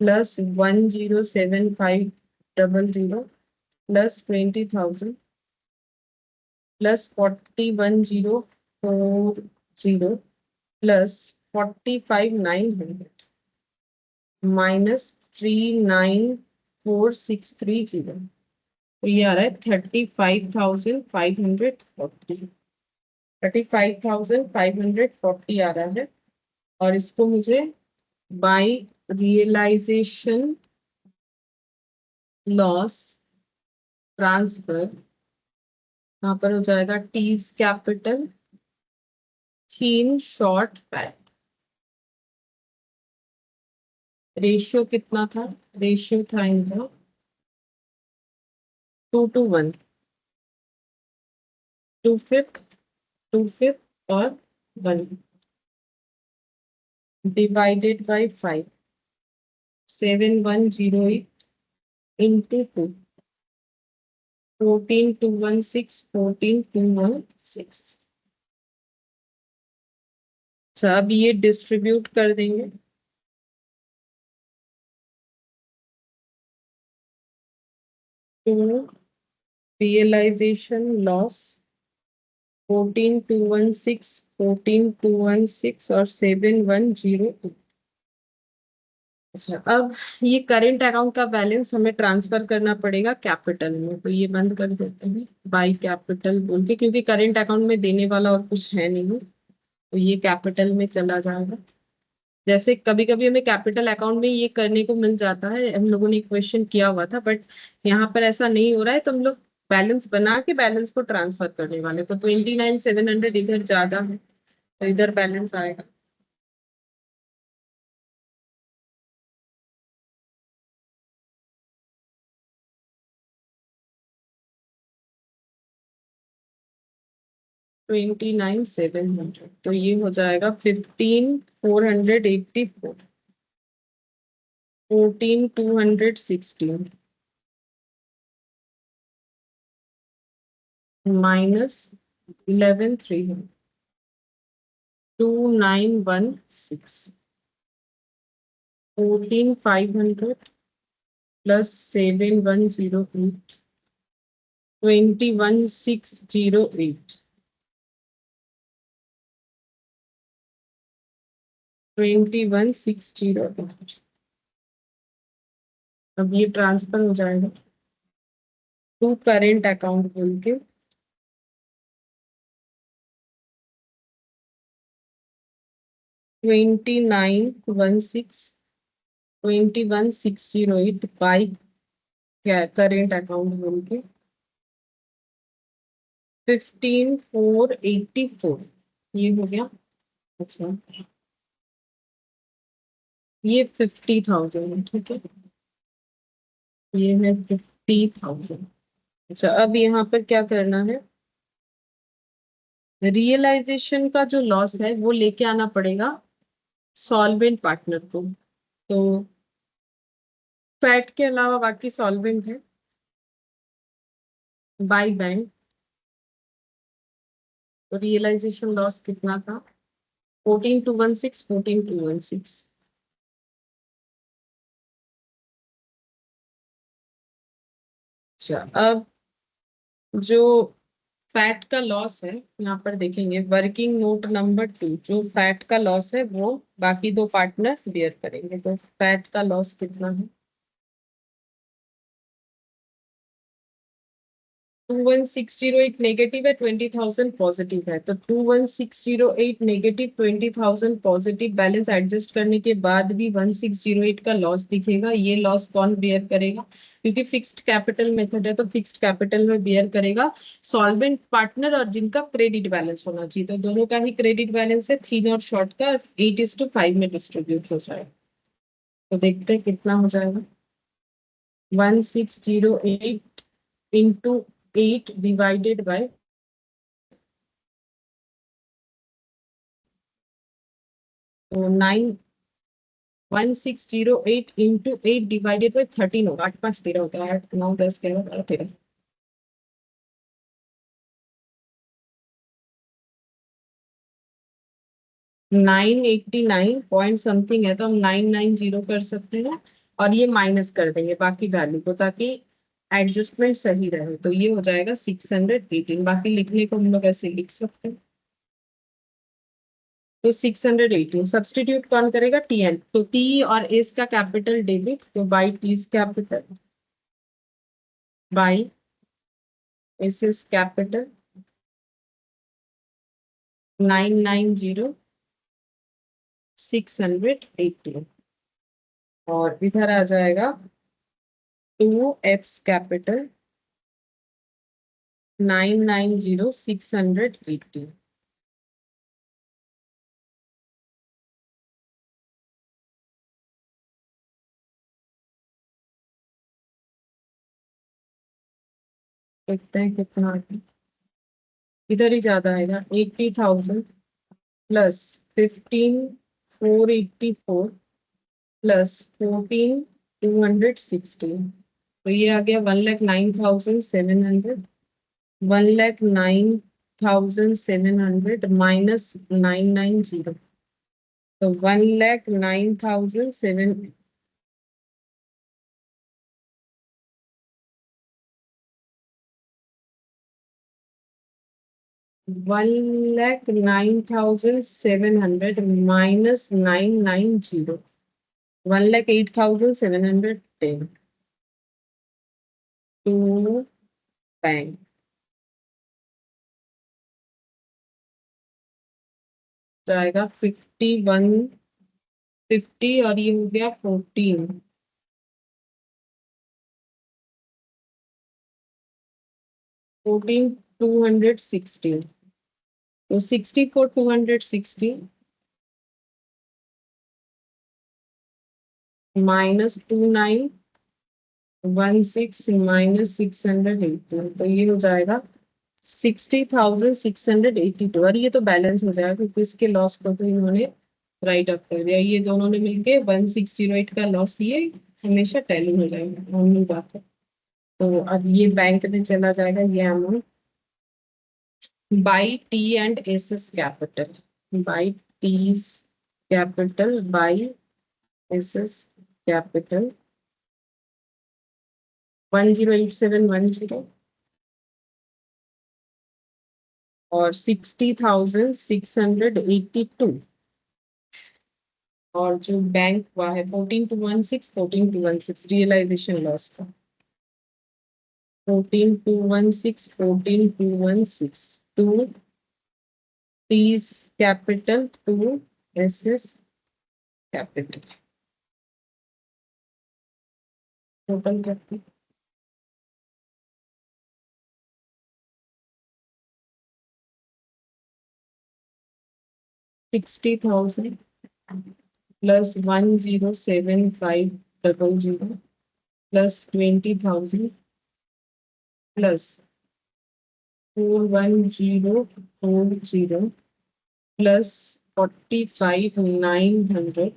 Speaker 1: plus 10,7,500 plus 20,000 plus 41,040 plus 45,900 minus 39,4,630, तो ये आ रहा है 35,540। 35,540 आ रहा है, और इसको मुझे बाय रियलाइजेशन लॉस ट्रांसफर, यहाँ पर हो जाएगा टीज कैपिटल थीन शॉर्ट पैट। रेशियो कितना था? रेशियो था इनका 2:1, 2/5, 2/5 और 1, डिवाइडेड बाय 5, 7,108 इंटू 2, 14,216, 14,216। अच्छा, अब ये डिस्ट्रीब्यूट कर देंगे। टू रियलाइजेशन लॉस 14,216, 14,216 और 7,108। अच्छा, अब ये करेंट अकाउंट का बैलेंस हमें ट्रांसफर करना पड़ेगा कैपिटल में, तो ये बंद कर देते हैं बाय कैपिटल बोल के, क्योंकि करेंट अकाउंट में देने वाला और कुछ है नहीं, तो ये कैपिटल में चला जाएगा। जैसे कभी कभी हमें कैपिटल अकाउंट में ये करने को मिल जाता है, हम लोगों ने क्वेश्चन किया हुआ था, बट यहाँ पर ऐसा नहीं हो रहा है, तो हम लोग बैलेंस बना के बैलेंस को ट्रांसफर करने वाले, तो 29,700 इधर ज्यादा है, तो इधर बैलेंस आएगा। 29,700, तो ये हो जाएगा 15,484, 14,216 माइनस 11,300, 2,916, 14,500 प्लस 7,108, 21,608, 21,608। अब ये ट्रांसफर हो जाएगा टू करेंट अकाउंट बोल के, 29,16, 21,608 बाई करेंट अकाउंट बोल के 15,484, ये हो गया। अच्छा, ये 50,000 है, ठीक है, ये है 50,000। अच्छा, अब यहाँ पर क्या करना है, रियलाइजेशन का जो लॉस है वो लेके आना पड़ेगा सॉल्वेंट पार्टनर को। तो फैट के अलावा बाकी सॉल्वेंट है, बाय बैंक, तो रियलाइजेशन लॉस कितना था? 14,216, 14,216। अच्छा, अब जो फैट का लॉस है यहाँ पर देखेंगे, वर्किंग नोट नंबर 2, जो फैट का लॉस है वो बाकी दो पार्टनर बेयर करेंगे। तो फैट का लॉस कितना है? 21,608 नेगेटिव है, 20,000 पॉजिटिव है। तो 21,608 नेगेटिव, 20,000 पॉजिटिव, बैलेंस एडजस्ट करने के बाद भी 1608 का लॉस दिखेगा। ये लॉस कौन बेयर करेगा? क्योंकि फिक्स्ड कैपिटल मेथड है तो फिक्स्ड कैपिटल में बेयर करेगा सॉल्वेंट पार्टनर और जिनका क्रेडिट बैलेंस होना चाहिए। तो दोनों का ही क्रेडिट बैलेंस है, थिन और शॉर्ट का 8:5 में डिस्ट्रीब्यूट हो जाएगा। तो देखते हैं कितना हो जाएगा। 1608 into 8 divided by 9, 1608 into 8 divided by 13 होगा। 8 5 13 होता है, 8 9 10 11 12 13। 989 पॉइंट समथिंग है, तो हम 990 कर सकते हैं और ये माइनस कर देंगे बाकी वैल्यू को, ताकि एडजस्टमेंट सही रहे। तो ये हो जाएगा 618। बाकी लिखने को हम लोग ऐसे लिख सकते हैं। तो 618 सब्सटीट्यूट कौन करेगा? टी एन, तो टी और एस का कैपिटल डेबिट, तो by T's capital by S S capital 990 618। और इधर आ जाएगा 2 एफ कैपिटल 990 618। देखते हैं कितना आता है। इधर ही ज्यादा आएगा, 80,000 प्लस 15,484 प्लस 14,216। तो ये आ गया 1,09,700। 1,09,700 माइनस 990, तो 1,09,700। 1,09,700 माइनस 990, 1,08,710 टू बैंक जाएगा 5150 और ये हो गया 14,216। तो 64,260 माइनस 2,916 माइनस 618, तो ये हो जाएगा 60,682। और ये तो बैलेंस हो जाएगा क्योंकि इसके लॉस को तो इन्होंने राइट अप कर दिया। ये दोनों ने मिलके 1608 का लॉस, ये हमेशा टैली हो जाएगा, मामूली बात है। तो अब ये बैंक में चला जाएगा ये amount by T and S S capital, by T's capital by S S capital 108710 और 60,682। और जो बैंक हुआ है 14,216, 14,216 रियलाइजेशन लॉस का 14,216, 14,216 to T's capital to S S capital, total करते 60,000 plus 107500 plus 20,000 plus 41040 plus 45,900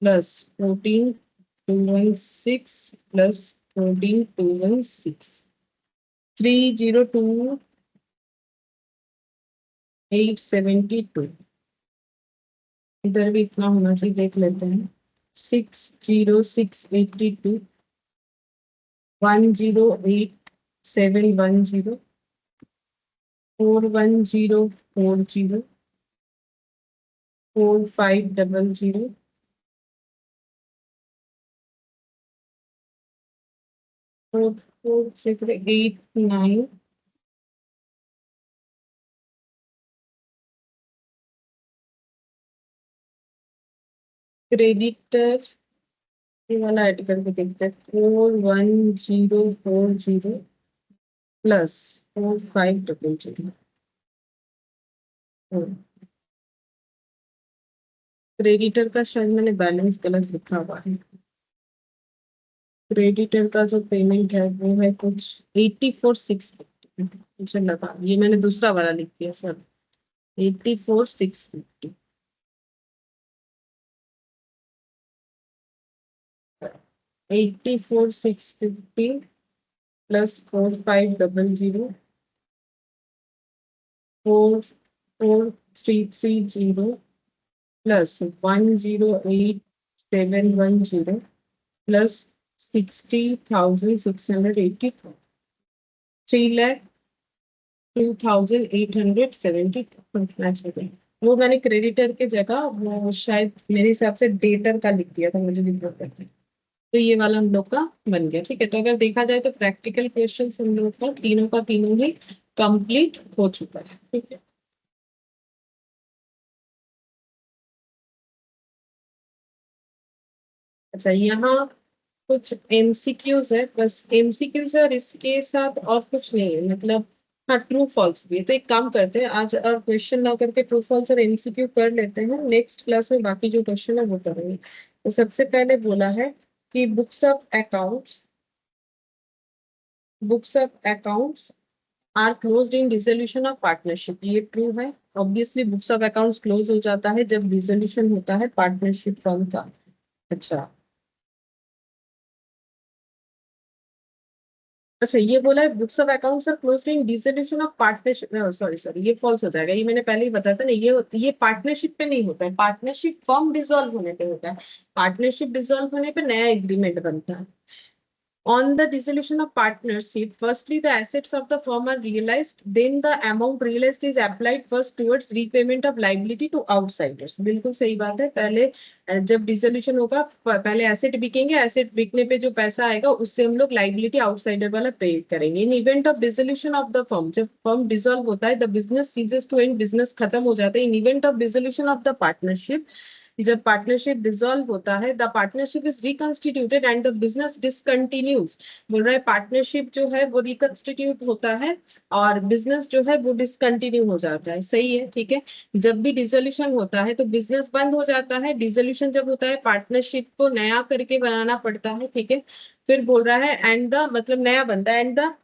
Speaker 1: plus 14,216 plus 14,216। 302,872, इधर भी इतना होना चाहिए, देख लेते हैं। 60682, 108,710, 41040, 4500, 4489, क्रेडिटर ये वाला ऐड करके देखते हैं। 41040 प्लस 4500। क्रेडिटर का शायद मैंने बैलेंस गलत लिखा हुआ है। क्रेडिटर का जो पेमेंट है वो है कुछ 84,650। मुझे लगा ये मैंने दूसरा वाला लिख दिया sir. 84,650। 84,650 plus 4500, 44,330 plus 108,710 plus 60,680, 3,02,870 match हो गया। वो मैंने क्रेडिटर के जगह वो शायद मेरे हिसाब से डेटर का लिख दिया था, मुझे दिक्कत है। तो ये वाला हम लोग का बन गया। ठीक है, तो अगर देखा जाए तो प्रैक्टिकल क्वेश्चन हम लोग का तीनों ही कंप्लीट हो चुका है। ठीक है, अच्छा यहाँ कुछ एमसीक्यूज है, बस एमसीक्यूज और इसके साथ और कुछ नहीं है, मतलब हाँ ट्रू फॉल्स भी है। तो एक काम करते हैं आज और क्वेश्चन ना करके ट्रू फॉल्स और एमसीक्यू कर लेते हैं, नेक्स्ट क्लास में बाकी जो क्वेश्चन है वो करेंगे। तो सबसे पहले बोला है कि books of accounts are closed in dissolution of partnership. ये ट्रू है। Obviously books of accounts close हो जाता है जब डिसोल्यूशन होता है पार्टनरशिप फर्म का। अच्छा, अच्छा ये बोला है books of accounts are closed in dissolution of partnership. Sorry sorry, ये फॉल्स हो जाएगा। ये मैंने पहले ही बताया था ना, ये पार्टनरशिप पे नहीं होता है, पार्टनरशिप फर्म डिसॉल्व होने पे होता है। पार्टनरशिप डिसॉल्व होने पे नया एग्रीमेंट बनता है। On the dissolution of partnership, firstly the assets of the firm are realized, then the amount realized is applied first towards repayment of liability to outsiders। बिल्कुल सही बात है। पहले जब डिसोल्यूशन होगा पहले एसेट बिकेंगे, एसेट बिकने पे जो पैसा आएगा उससे हम लोग लाइबिलिटी आउटसाइडर वाला पे करेंगे। In event of dissolution of the firm, जब फर्म डिसॉल्व होता है the business ceases to end, business खत्म हो जाता है। In event of dissolution of the partnership, जब पार्टनरशिप डिसॉल्व होता है the partnership is reconstituted and the business discontinues. बोल रहा है पार्टनरशिप जो है वो रिकंस्टिट्यूट होता है और बिजनेस जो है वो डिसकंटिन्यू हो जाता है। सही है, ठीक है। जब भी डिसोल्यूशन होता है तो बिजनेस बंद हो जाता है। डिसोल्यूशन जब होता है पार्टनरशिप को नया करके बनाना पड़ता है। ठीक है, फिर बोल रहा है एंड द मतलब नया बनता है, एंड द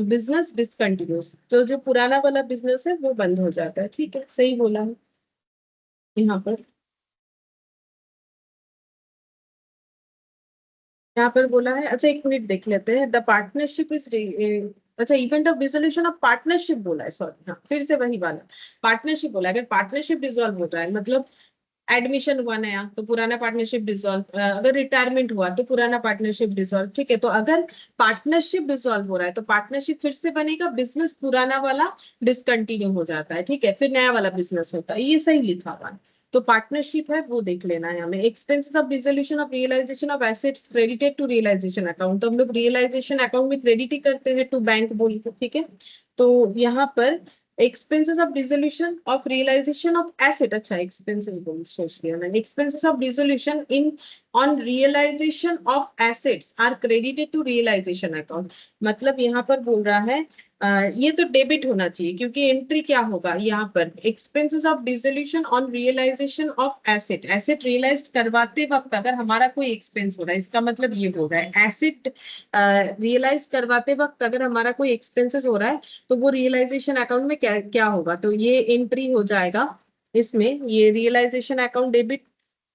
Speaker 1: बिजनेस डिसकंटिन्यूस, तो जो पुराना वाला बिजनेस है वो बंद हो जाता है। ठीक है, सही बोला है यहाँ पर। यहाँ पर बोला है, अच्छा एक मिनट देख लेते हैं। द पार्टनरशिप इज, अच्छा event of dissolution of partnership बोला है, सॉरी हाँ फिर से वही वाला। पार्टनरशिप बोला है। अगर पार्टनरशिप डिसॉल्व हो रहा है मतलब एडमिशन हुआ नया तो पुराना पार्टनरशिप डिसॉल्व, अगर रिटायरमेंट हुआ तो पुराना पार्टनरशिप डिसॉल्व। ठीक है, तो अगर पार्टनरशिप डिसॉल्व हो रहा है तो पार्टनरशिप फिर से बनेगा, बिजनेस पुराना वाला डिसकंटिन्यू हो जाता है। ठीक है, फिर नया वाला बिजनेस होता है, ये सही लिखा हुआ है। तो पार्टनरशिप है वो देख लेना है हमें। Expenses of dissolution of realisation of assets credited to realisation account, तो हम लोग रियलाइजेशन अकाउंट में क्रेडिट ही करते हैं टू बैंक बोल के। ठीक है, तो यहाँ पर expenses of dissolution of realization of asset, अच्छा expenses बोल सोच लिया मैंने। expenses of dissolution in on realization of assets are credited to realization account। मतलब यहाँ पर बोल रहा है ये तो डेबिट होना चाहिए क्योंकि एंट्री क्या होगा यहाँ पर, expenses of dissolution on realisation of asset. Asset realise करवाते वक्त अगर हमारा कोई एक्सपेंस हो रहा है, इसका मतलब ये हो रहा है एसेट रियलाइज करवाते वक्त अगर हमारा कोई एक्सपेंसेस हो रहा है तो वो रियलाइजेशन अकाउंट में क्या क्या होगा, तो ये एंट्री हो जाएगा इसमें। ये realisation account debit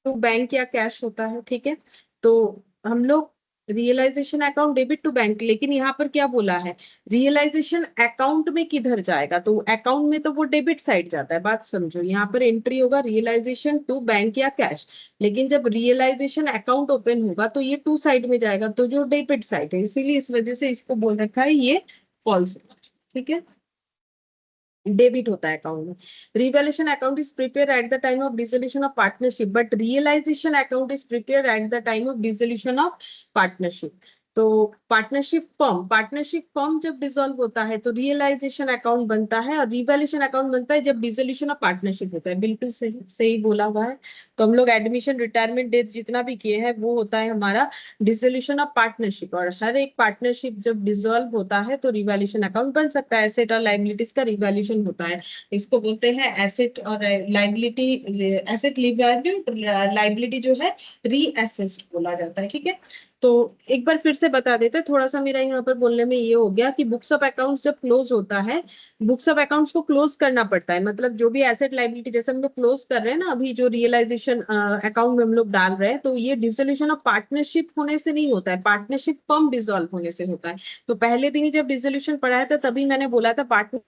Speaker 1: to bank या कैश होता है। ठीक है, तो हम लोग realisation account debit to bank, लेकिन यहाँ पर क्या बोला है, रियलाइजेशन अकाउंट में किधर जाएगा, तो अकाउंट में तो वो डेबिट साइड जाता है, बात समझो, यहाँ पर एंट्री होगा रियलाइजेशन टू बैंक या कैश, लेकिन जब रियलाइजेशन अकाउंट ओपन होगा तो ये टू साइड में जाएगा, तो जो डेबिट साइड है, इसीलिए इस वजह से इसको बोल रखा है ये फॉल्स होगा। ठीक है, डेबिट होता है अकाउंट में। Revaluation account is prepare at the time of dissolution of partnership, but realisation account is prepare at the time of dissolution of partnership. तो पार्टनरशिप फॉर्म जब डिसॉल्व होता है तो रियलाइजेशन अकाउंट बनता है, और रिवैल्यूएशन अकाउंट बनता है जब डिसोल्यूशन ऑफ पार्टनरशिप होता है। बिल्कुल सही सही बोला हुआ है। तो हम लोग एडमिशन रिटायरमेंट डेट जितना भी किए हैं वो होता है हमारा डिसोल्यूशन ऑफ पार्टनरशिप, और हर एक पार्टनरशिप जब डिसॉल्व होता है तो रिवैल्यूएशन अकाउंट बन सकता है, एसेट और लाइबिलिटीज का रिवैल्यूएशन होता है। इसको बोलते हैं एसेट और लाइबिलिटी, एसेट वैल्यू, लाइबिलिटी जो है रीअसेस्ड बोला जाता है। ठीक है, तो एक बार फिर से बता देते हैं, थोड़ा सा मेरा यहाँ पर बोलने में ये हो गया कि बुक्स ऑफ अकाउंट्स जब क्लोज होता है, बुक्स ऑफ अकाउंट्स को क्लोज करना पड़ता है, मतलब जो भी एसेट लाइबिलिटी जैसे हम लोग क्लोज कर रहे हैं ना, अभी जो रियलाइजेशन अकाउंट में हम लोग डाल रहे हैं, तो ये डिसोल्यूशन ऑफ पार्टनरशिप होने से नहीं होता है, पार्टनरशिप फर्म डिसॉल्व होने से होता है। तो पहले दिन ही जब डिसोल्यूशन पढ़ाया था तभी मैंने बोला था पार्टनर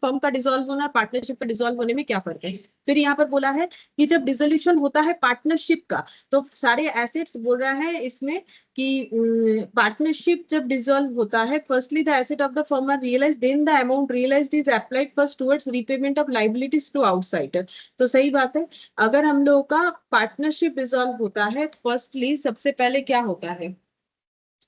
Speaker 1: फर्म का डिसॉल्व होना, पार्टनरशिप का डिसॉल्व होने में क्या फर्क है। फिर यहाँ पर बोला है कि जब डिसोल्यूशन होता है पार्टनरशिप का, तो सारे एसेट्स बोल रहा है इसमें कि पार्टनरशिप जब डिसॉल्व होता है, firstly the asset of the firm are realise, then the amount realised is applied first towards repayment of liabilities to outsider. तो सही बात है, अगर हम लोगों का पार्टनरशिप डिसॉल्व होता है, फर्स्टली सबसे पहले क्या होता है,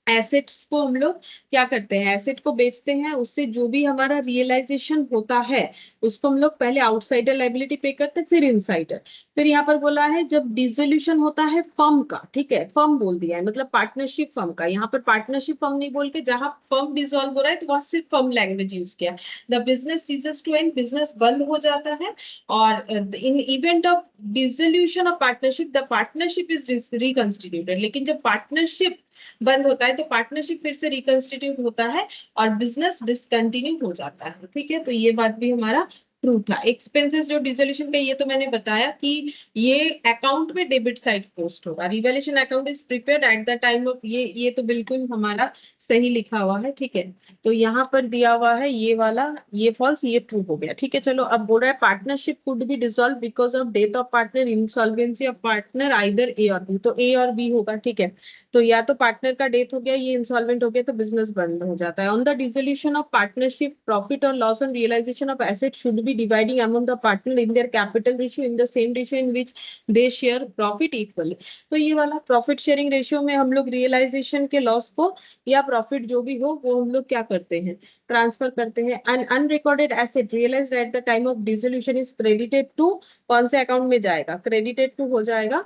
Speaker 1: एसेट्स को हम लोग क्या करते हैं, एसेट को बेचते हैं, उससे जो भी हमारा रियलाइजेशन होता है उसको हम लोग पहले आउटसाइडर लाइबिलिटी पे करते हैं, फिर इनसाइडर। फिर यहाँ पर बोला है जब डिसोल्यूशन होता है फर्म का, ठीक है, फर्म बोल दिया है मतलब पार्टनरशिप फर्म का, यहाँ पर पार्टनरशिप फर्म नहीं बोल के जहां फर्म डिसॉल्व हो रहा है तो वहां सिर्फ फर्म लैंग्वेज यूज किया, the business ceases to end, business बंद हो जाता है, और in event of dissolution of partnership the partnership is reconstituted, लेकिन जब पार्टनरशिप बंद होता है तो पार्टनरशिप फिर से रिकंस्टिट्यूट होता है और बिजनेस डिसकंटिन्यू हो जाता है। ठीक है, तो ये बात भी हमारा ट्रू था। एक्सपेंसेस जो डिसोल्यूशन का, ये तो मैंने बताया कि ये अकाउंट में डेबिट साइड पोस्ट होगा, revaluation account is prepared eight the time of, ये तो बिल्कुल हमारा सही लिखा हुआ है। ठीक है, तो यहाँ पर दिया हुआ है ये वाला, ये फॉल्स ये ट्रू हो गया। ठीक है, चलो अब बोल रहा है partnership could be dissolve because of death of partner, insolvency of partner, either A और बी, तो ए और बी होगा। ठीक है, तो या तो पार्टनर का डेथ हो गया, ये इंसॉल्वेंट हो गया, तो बिजनेस बंद हो जाता है। On the dissolution of partnership profit और loss on realisation of asset should be dividing among the partner in their capital ratio in the same ratio in which they share profit equally. तो ये वाला profit sharing ratio में हम लोग realisation के loss को या प्रॉफिट जो भी हो वो हम लोग क्या करते हैं, ट्रांसफर करते हैं। An unrecorded asset realised at the time of dissolution is credited to, कौन से अकाउंट में जाएगा, क्रेडिटेड टू हो जाएगा,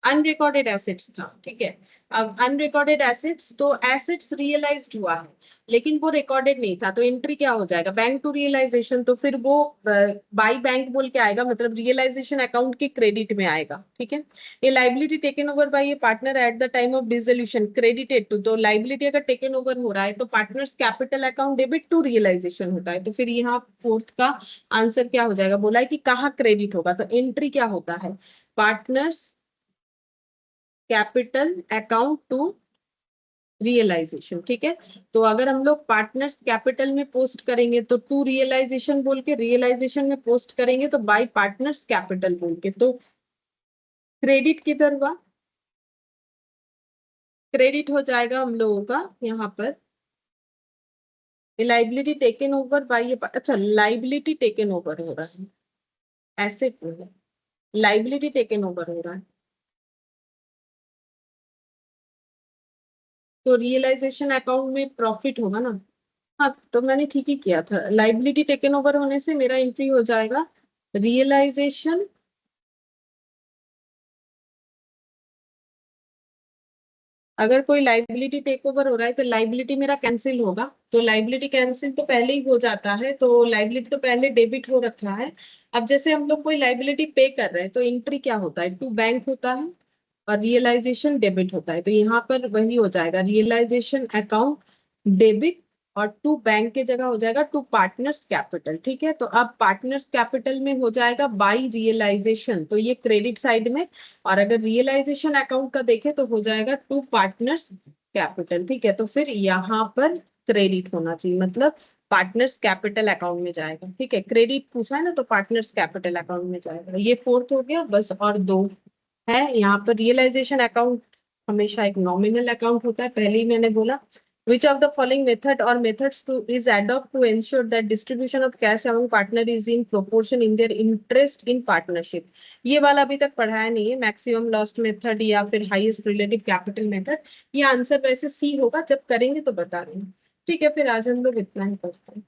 Speaker 1: अनरिकॉर्डेड एसेट्स था। ठीक है, अब अनरिकॉर्डेड एसेट्स, तो एसेट्स रियलाइज्ड हुआ है लेकिन वो रिकॉर्डेड नहीं था, तो एंट्री क्या हो जाएगा, बैंक टू रियलाइजेशन, तो फिर वो बाई बैंक बोल के आएगा, मतलब रियलाइजेशन अकाउंट के क्रेडिट में आएगा। ठीक है, ये लाइबिलिटी टेकन ओवर बाय ये partner at the time of dissolution credited to, तो लाइबिलिटी अगर टेकन ओवर हो रहा है तो partners capital account debit to realisation होता है, तो फिर यहाँ फोर्थ का आंसर क्या हो जाएगा, बोला है कि कहाँ क्रेडिट होगा, तो एंट्री क्या होता है, partners capital account to realisation. ठीक है, तो अगर हम लोग पार्टनर्स कैपिटल में पोस्ट करेंगे तो टू रियलाइजेशन बोल के, रियलाइजेशन में पोस्ट करेंगे तो बाय पार्टनर्स कैपिटल बोल के, तो क्रेडिट किधर हुआ, क्रेडिट हो जाएगा हम लोगों का यहाँ पर लाइबिलिटी टेकन ओवर बाय ये, अच्छा लाइबिलिटी टेकन ओवर हो रहा है, एसेट में लाइबिलिटी टेकन ओवर हो रहा है, तो रियलाइजेशन अकाउंट में प्रॉफिट होगा ना। हाँ, तो मैंने ठीक ही किया था, लाइबिलिटी टेकन ओवर होने से मेरा एंट्री हो जाएगा रियलाइजेशन, अगर कोई लाइबिलिटी टेक ओवर हो रहा है तो लाइबिलिटी मेरा कैंसिल होगा, तो लाइबिलिटी कैंसिल तो पहले ही हो जाता है, तो लाइबिलिटी तो पहले डेबिट हो रखा है। अब जैसे हम लोग कोई लाइबिलिटी पे कर रहे हैं तो एंट्री क्या होता है, टू बैंक होता है और रियलाइजेशन डेबिट होता है, तो यहाँ पर वही हो जाएगा रियलाइजेशन अकाउंट डेबिट और टू बैंक के जगह हो जाएगा टू पार्टनर्स कैपिटल। ठीक है, तो अब पार्टनर्स कैपिटल में हो जाएगा बाई रियलाइजेशन, तो ये क्रेडिट साइड में। और अगर रियलाइजेशन अकाउंट का देखें तो हो जाएगा टू पार्टनर्स कैपिटल। ठीक है, तो फिर यहाँ पर क्रेडिट होना चाहिए, मतलब पार्टनर्स कैपिटल अकाउंट में जाएगा। ठीक है, क्रेडिट पूछा है ना तो पार्टनर्स कैपिटल अकाउंट में जाएगा। ये फोर्थ हो गया बस, और दो है यहाँ पर। रियलाइजेशन अकाउंट हमेशा एक नॉमिनल अकाउंट होता है, पहले ही मैंने बोला। Which of the following method or methods to is adopt to ensure that distribution of cash among partner is in proportion in their interest in partnership? ये वाला अभी तक पढ़ाया नहीं है, मैक्सिमम लॉस्ट मेथड या फिर हाईएस्ट रिलेटिव कैपिटल मेथड। ये आंसर वैसे सी होगा, जब करेंगे तो बता देंगे। ठीक है, फिर आज हम लोग इतना ही करते हैं।